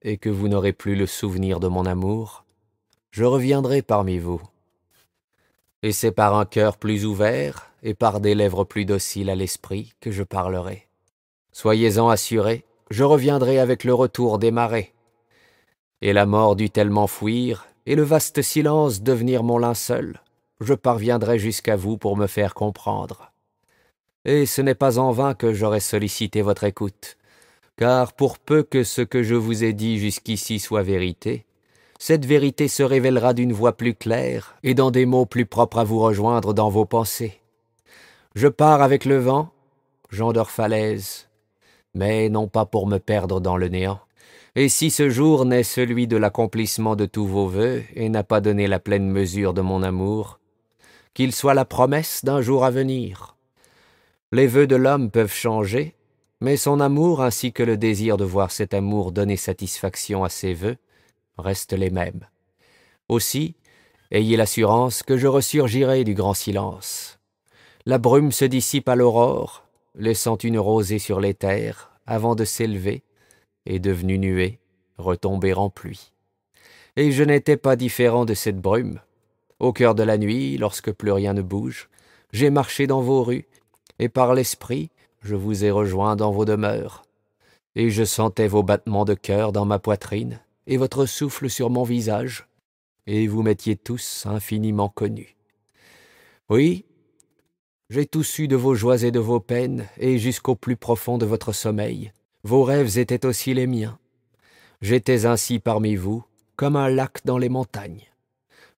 S1: et que vous n'aurez plus le souvenir de mon amour, je reviendrai parmi vous. Et c'est par un cœur plus ouvert et par des lèvres plus dociles à l'esprit que je parlerai. Soyez-en assurés, je reviendrai avec le retour des marées. Et la mort dut tellement fuir, et le vaste silence devenir mon linceul, je parviendrai jusqu'à vous pour me faire comprendre. Et ce n'est pas en vain que j'aurai sollicité votre écoute, car pour peu que ce que je vous ai dit jusqu'ici soit vérité, cette vérité se révélera d'une voix plus claire et dans des mots plus propres à vous rejoindre dans vos pensées. Je pars avec le vent, gens d'Orphalaise, mais non pas pour me perdre dans le néant. Et si ce jour n'est celui de l'accomplissement de tous vos vœux et n'a pas donné la pleine mesure de mon amour, qu'il soit la promesse d'un jour à venir. Les vœux de l'homme peuvent changer, mais son amour ainsi que le désir de voir cet amour donner satisfaction à ses vœux restent les mêmes. Aussi, ayez l'assurance que je ressurgirai du grand silence. La brume se dissipe à l'aurore, laissant une rosée sur les terres, avant de s'élever, et devenue nuée, retomber en pluie. Et je n'étais pas différent de cette brume. Au cœur de la nuit, lorsque plus rien ne bouge, j'ai marché dans vos rues, et par l'esprit, je vous ai rejoint dans vos demeures. Et je sentais vos battements de cœur dans ma poitrine, et votre souffle sur mon visage, et vous m'étiez tous infiniment connus. Oui, j'ai tout su de vos joies et de vos peines, et jusqu'au plus profond de votre sommeil. Vos rêves étaient aussi les miens. J'étais ainsi parmi vous, comme un lac dans les montagnes.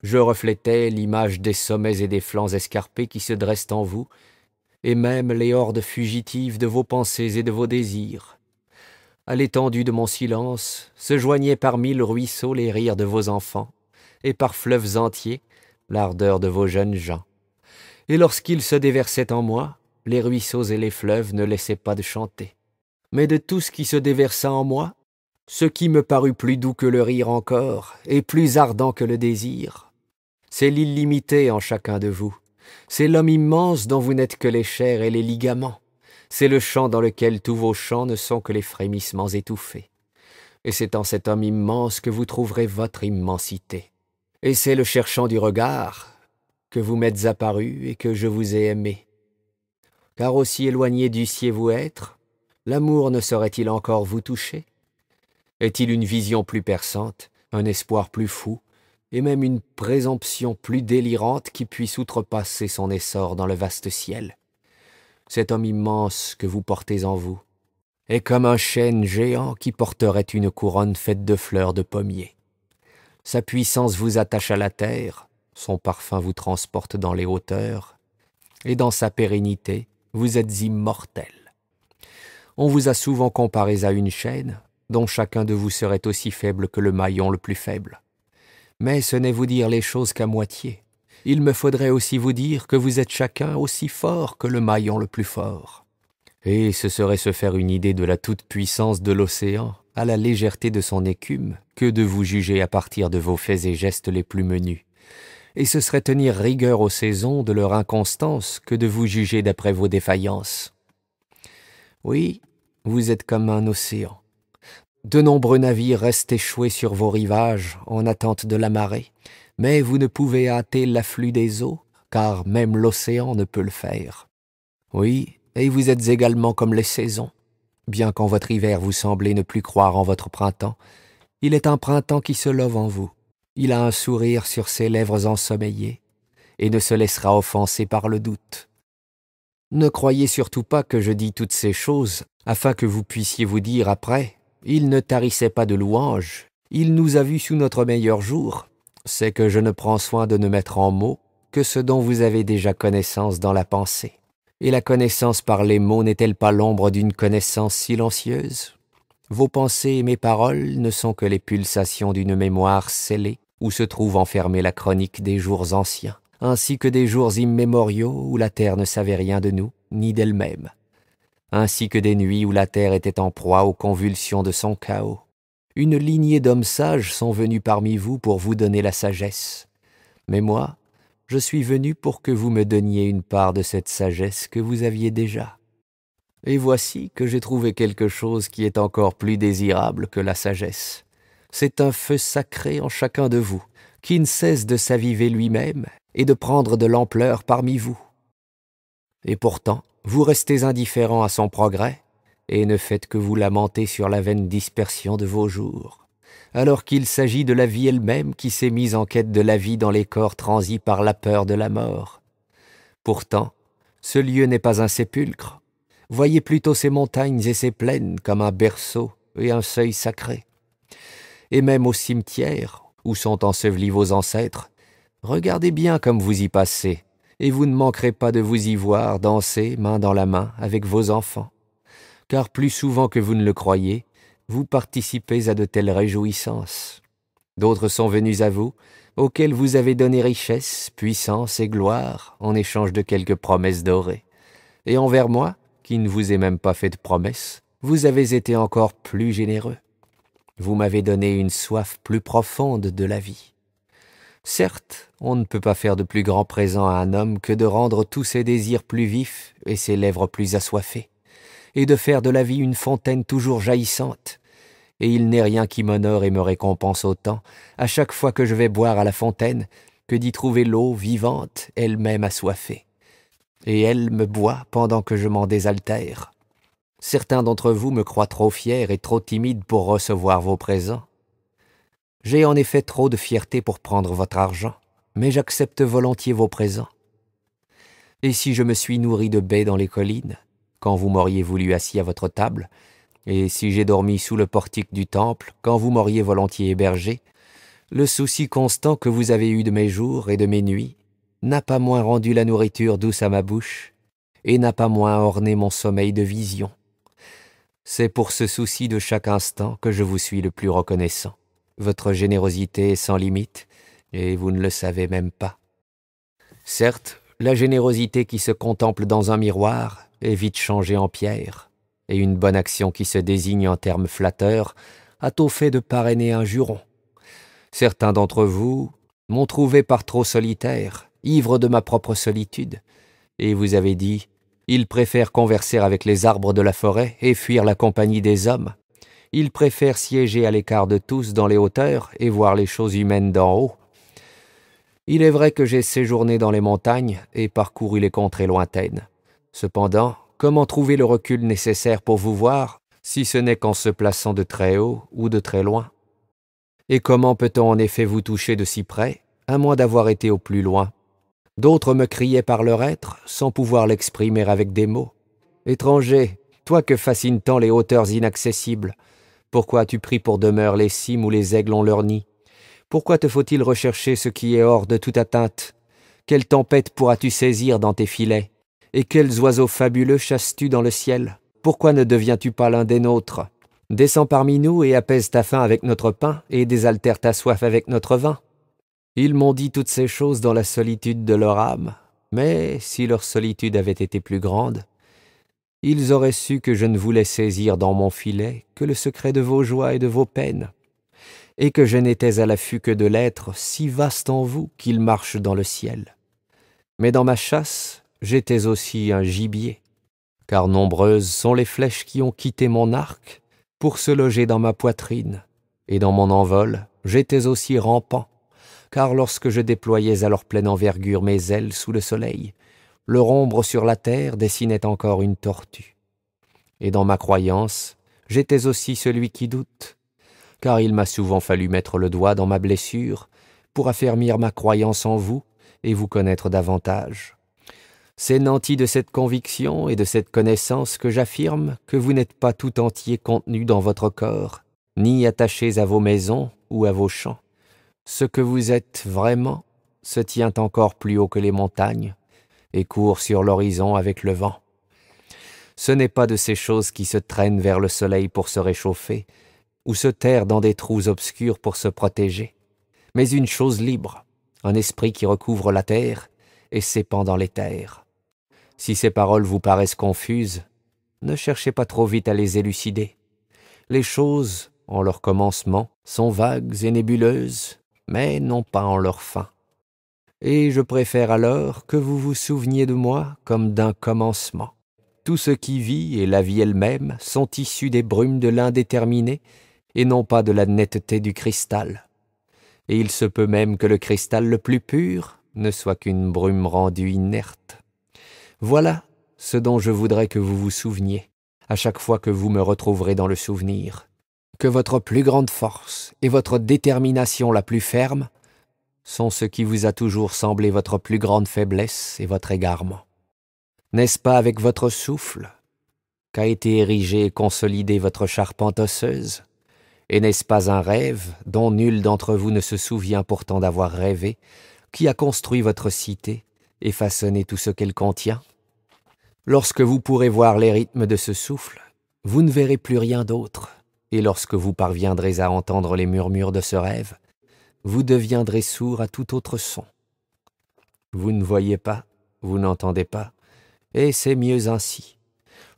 S1: Je reflétais l'image des sommets et des flancs escarpés qui se dressent en vous, et même les hordes fugitives de vos pensées et de vos désirs. À l'étendue de mon silence se joignaient par mille ruisseaux les rires de vos enfants, et par fleuves entiers l'ardeur de vos jeunes gens. Et lorsqu'ils se déversaient en moi, les ruisseaux et les fleuves ne laissaient pas de chanter. Mais de tout ce qui se déversa en moi, ce qui me parut plus doux que le rire encore, et plus ardent que le désir, c'est l'illimité en chacun de vous. C'est l'homme immense dont vous n'êtes que les chairs et les ligaments. C'est le chant dans lequel tous vos chants ne sont que les frémissements étouffés. Et c'est en cet homme immense que vous trouverez votre immensité. Et c'est le cherchant du regard que vous m'êtes apparu et que je vous ai aimé. Car aussi éloigné dussiez-vous être, l'amour ne saurait-il encore vous toucher? Est-il une vision plus perçante, un espoir plus fou, et même une présomption plus délirante qui puisse outrepasser son essor dans le vaste ciel? Cet homme immense que vous portez en vous est comme un chêne géant qui porterait une couronne faite de fleurs de pommier. Sa puissance vous attache à la terre, son parfum vous transporte dans les hauteurs, et dans sa pérennité, vous êtes immortel. On vous a souvent comparés à une chaîne, dont chacun de vous serait aussi faible que le maillon le plus faible. Mais ce n'est vous dire les choses qu'à moitié. Il me faudrait aussi vous dire que vous êtes chacun aussi fort que le maillon le plus fort. Et ce serait se faire une idée de la toute-puissance de l'océan, à la légèreté de son écume, que de vous juger à partir de vos faits et gestes les plus menus. Et ce serait tenir rigueur aux saisons de leur inconstance que de vous juger d'après vos défaillances. Oui, vous êtes comme un océan. De nombreux navires restent échoués sur vos rivages en attente de la marée, mais vous ne pouvez hâter l'afflux des eaux, car même l'océan ne peut le faire. Oui, et vous êtes également comme les saisons. Bien qu'en votre hiver vous semblez ne plus croire en votre printemps, il est un printemps qui se lève en vous. Il a un sourire sur ses lèvres ensommeillées et ne se laissera offenser par le doute. Ne croyez surtout pas que je dis toutes ces choses afin que vous puissiez vous dire après « Il ne tarissait pas de louanges, il nous a vus sous notre meilleur jour ». C'est que je ne prends soin de ne mettre en mots que ce dont vous avez déjà connaissance dans la pensée. Et la connaissance par les mots n'est-elle pas l'ombre d'une connaissance silencieuse? Vos pensées et mes paroles ne sont que les pulsations d'une mémoire scellée où se trouve enfermée la chronique des jours anciens, ainsi que des jours immémoriaux où la terre ne savait rien de nous, ni d'elle-même, ainsi que des nuits où la terre était en proie aux convulsions de son chaos. Une lignée d'hommes sages sont venus parmi vous pour vous donner la sagesse. Mais moi, je suis venu pour que vous me donniez une part de cette sagesse que vous aviez déjà. Et voici que j'ai trouvé quelque chose qui est encore plus désirable que la sagesse. C'est un feu sacré en chacun de vous, qui ne cesse de s'aviver lui-même et de prendre de l'ampleur parmi vous. Et pourtant, vous restez indifférents à son progrès, et ne faites que vous lamenter sur la vaine dispersion de vos jours, alors qu'il s'agit de la vie elle-même qui s'est mise en quête de la vie dans les corps transis par la peur de la mort. Pourtant, ce lieu n'est pas un sépulcre. Voyez plutôt ces montagnes et ces plaines comme un berceau et un seuil sacré. Et même au cimetière, où sont ensevelis vos ancêtres, regardez bien comme vous y passez, et vous ne manquerez pas de vous y voir danser main dans la main avec vos enfants. Car plus souvent que vous ne le croyez, vous participez à de telles réjouissances. D'autres sont venus à vous, auxquels vous avez donné richesse, puissance et gloire en échange de quelques promesses dorées. Et envers moi, qui ne vous ai même pas fait de promesses, vous avez été encore plus généreux. Vous m'avez donné une soif plus profonde de la vie. Certes, on ne peut pas faire de plus grand présent à un homme que de rendre tous ses désirs plus vifs et ses lèvres plus assoiffées, et de faire de la vie une fontaine toujours jaillissante. Et il n'est rien qui m'honore et me récompense autant, à chaque fois que je vais boire à la fontaine, que d'y trouver l'eau vivante, elle-même assoiffée. Et elle me boit pendant que je m'en désaltère. Certains d'entre vous me croient trop fier et trop timide pour recevoir vos présents. J'ai en effet trop de fierté pour prendre votre argent, mais j'accepte volontiers vos présents. Et si je me suis nourri de baies dans les collines, quand vous m'auriez voulu assis à votre table, et si j'ai dormi sous le portique du temple, quand vous m'auriez volontiers hébergé, le souci constant que vous avez eu de mes jours et de mes nuits n'a pas moins rendu la nourriture douce à ma bouche, et n'a pas moins orné mon sommeil de visions. C'est pour ce souci de chaque instant que je vous suis le plus reconnaissant. Votre générosité est sans limite, et vous ne le savez même pas. Certes, la générosité qui se contemple dans un miroir est vite changée en pierre, et une bonne action qui se désigne en termes flatteurs a tôt fait de parrainer un juron. Certains d'entre vous m'ont trouvé par trop solitaire, ivre de ma propre solitude, et vous avez dit « Il préfère converser avec les arbres de la forêt et fuir la compagnie des hommes. Il préfère siéger à l'écart de tous dans les hauteurs et voir les choses humaines d'en haut. » Il est vrai que j'ai séjourné dans les montagnes et parcouru les contrées lointaines. Cependant, comment trouver le recul nécessaire pour vous voir, si ce n'est qu'en se plaçant de très haut ou de très loin? Et comment peut-on en effet vous toucher de si près, à moins d'avoir été au plus loin? D'autres me criaient par leur être, sans pouvoir l'exprimer avec des mots. « Étranger, toi que fascinent tant les hauteurs inaccessibles, pourquoi as-tu pris pour demeure les cimes où les aigles ont leur nid? Pourquoi te faut-il rechercher ce qui est hors de toute atteinte? Quelle tempête pourras-tu saisir dans tes filets? Et quels oiseaux fabuleux chasses-tu dans le ciel? Pourquoi ne deviens-tu pas l'un des nôtres? Descends parmi nous et apaise ta faim avec notre pain et désaltère ta soif avec notre vin. » Ils m'ont dit toutes ces choses dans la solitude de leur âme, mais si leur solitude avait été plus grande, ils auraient su que je ne voulais saisir dans mon filet que le secret de vos joies et de vos peines, et que je n'étais à l'affût que de l'être si vaste en vous qu'il marche dans le ciel. Mais dans ma chasse, j'étais aussi un gibier, car nombreuses sont les flèches qui ont quitté mon arc pour se loger dans ma poitrine, et dans mon envol, j'étais aussi rampant, car lorsque je déployais à leur pleine envergure mes ailes sous le soleil, leur ombre sur la terre dessinait encore une tortue. Et dans ma croyance, j'étais aussi celui qui doute, car il m'a souvent fallu mettre le doigt dans ma blessure pour affermir ma croyance en vous et vous connaître davantage. C'est nanti de cette conviction et de cette connaissance que j'affirme que vous n'êtes pas tout entier contenu dans votre corps, ni attachés à vos maisons ou à vos champs. Ce que vous êtes vraiment se tient encore plus haut que les montagnes et court sur l'horizon avec le vent. Ce n'est pas de ces choses qui se traînent vers le soleil pour se réchauffer, ou se terrent dans des trous obscurs pour se protéger, mais une chose libre, un esprit qui recouvre la terre et s'épand dans les terres. Si ces paroles vous paraissent confuses, ne cherchez pas trop vite à les élucider. Les choses, en leur commencement, sont vagues et nébuleuses, mais non pas en leur fin. Et je préfère alors que vous vous souveniez de moi comme d'un commencement. Tout ce qui vit et la vie elle-même sont issus des brumes de l'indéterminé et non pas de la netteté du cristal. Et il se peut même que le cristal le plus pur ne soit qu'une brume rendue inerte. Voilà ce dont je voudrais que vous vous souveniez, à chaque fois que vous me retrouverez dans le souvenir, que votre plus grande force et votre détermination la plus ferme sont ce qui vous a toujours semblé votre plus grande faiblesse et votre égarement. N'est-ce pas avec votre souffle qu'a été érigée et consolidée votre charpente osseuse? Et n'est-ce pas un rêve, dont nul d'entre vous ne se souvient pourtant d'avoir rêvé, qui a construit votre cité et façonné tout ce qu'elle contient? Lorsque vous pourrez voir les rythmes de ce souffle, vous ne verrez plus rien d'autre, et lorsque vous parviendrez à entendre les murmures de ce rêve, vous deviendrez sourd à tout autre son. Vous ne voyez pas, vous n'entendez pas, et c'est mieux ainsi.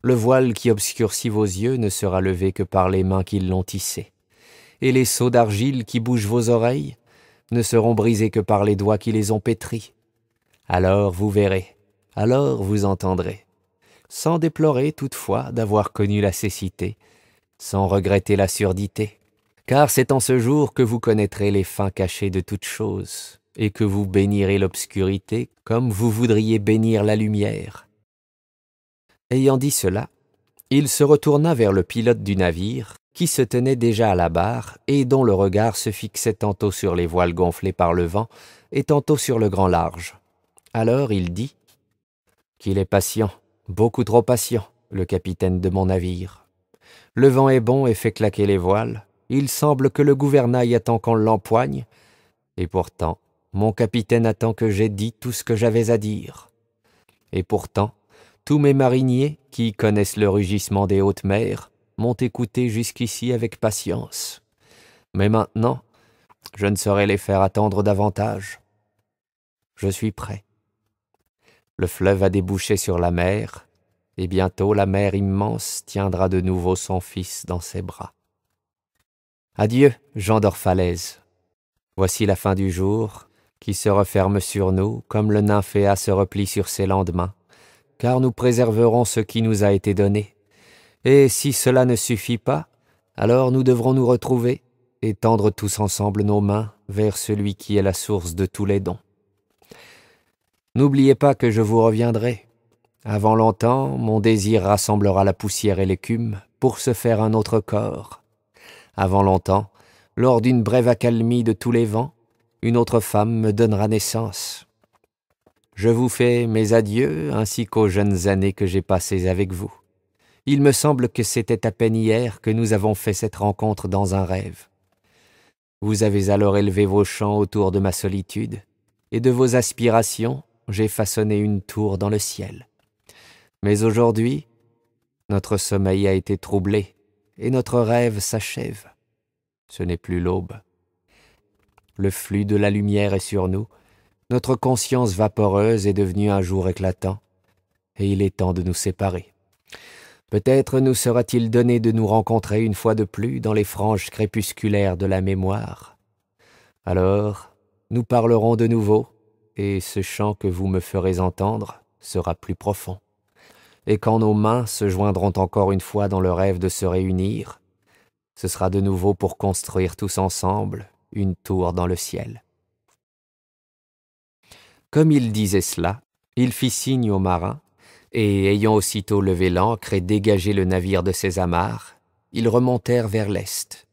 S1: Le voile qui obscurcit vos yeux ne sera levé que par les mains qui l'ont tissé, et les seaux d'argile qui bougent vos oreilles ne seront brisés que par les doigts qui les ont pétris. Alors vous verrez, alors vous entendrez, sans déplorer toutefois d'avoir connu la cécité, sans regretter la surdité, car c'est en ce jour que vous connaîtrez les fins cachées de toutes choses, et que vous bénirez l'obscurité comme vous voudriez bénir la lumière. Ayant dit cela, il se retourna vers le pilote du navire, qui se tenait déjà à la barre et dont le regard se fixait tantôt sur les voiles gonflées par le vent et tantôt sur le grand large. Alors il dit « Qu'il est patient, beaucoup trop patient, le capitaine de mon navire. Le vent est bon et fait claquer les voiles, il semble que le gouvernail attend qu'on l'empoigne, et pourtant, mon capitaine attend que j'aie dit tout ce que j'avais à dire. Et pourtant, tous mes mariniers, qui connaissent le rugissement des hautes mers, m'ont écouté jusqu'ici avec patience. Mais maintenant, je ne saurais les faire attendre davantage. Je suis prêt. Le fleuve a débouché sur la mer, et bientôt la mer immense tiendra de nouveau son fils dans ses bras. Adieu, gens d'Orphalaise. Voici la fin du jour, qui se referme sur nous comme le nymphéa se replie sur ses lendemains, car nous préserverons ce qui nous a été donné. Et si cela ne suffit pas, alors nous devrons nous retrouver et tendre tous ensemble nos mains vers celui qui est la source de tous les dons. N'oubliez pas que je vous reviendrai. Avant longtemps, mon désir rassemblera la poussière et l'écume pour se faire un autre corps. Avant longtemps, lors d'une brève accalmie de tous les vents, une autre femme me donnera naissance. Je vous fais mes adieux ainsi qu'aux jeunes années que j'ai passées avec vous. Il me semble que c'était à peine hier que nous avons fait cette rencontre dans un rêve. Vous avez alors élevé vos chants autour de ma solitude, et de vos aspirations, j'ai façonné une tour dans le ciel. Mais aujourd'hui, notre sommeil a été troublé, et notre rêve s'achève. Ce n'est plus l'aube. Le flux de la lumière est sur nous, notre conscience vaporeuse est devenue un jour éclatant, et il est temps de nous séparer. Peut-être nous sera-t-il donné de nous rencontrer une fois de plus dans les franges crépusculaires de la mémoire. Alors, nous parlerons de nouveau, et ce chant que vous me ferez entendre sera plus profond. Et quand nos mains se joindront encore une fois dans le rêve de se réunir, ce sera de nouveau pour construire tous ensemble une tour dans le ciel. » Comme il disait cela, il fit signe aux marins, et ayant aussitôt levé l'ancre et dégagé le navire de ses amarres, ils remontèrent vers l'est.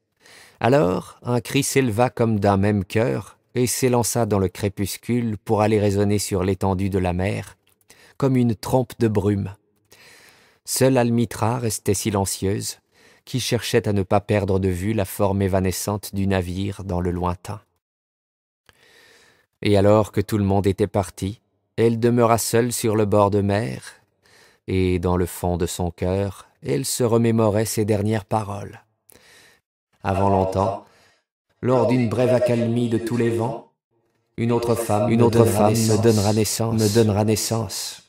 S1: Alors un cri s'éleva comme d'un même cœur, et s'élança dans le crépuscule pour aller résonner sur l'étendue de la mer, comme une trompe de brume. Seule Almitra restait silencieuse, qui cherchait à ne pas perdre de vue la forme évanescente du navire dans le lointain. Et alors que tout le monde était parti, elle demeura seule sur le bord de mer, et dans le fond de son cœur, elle se remémorait ses dernières paroles. Avant longtemps, lors d'une brève accalmie de tous les vents, une autre femme me donnera naissance.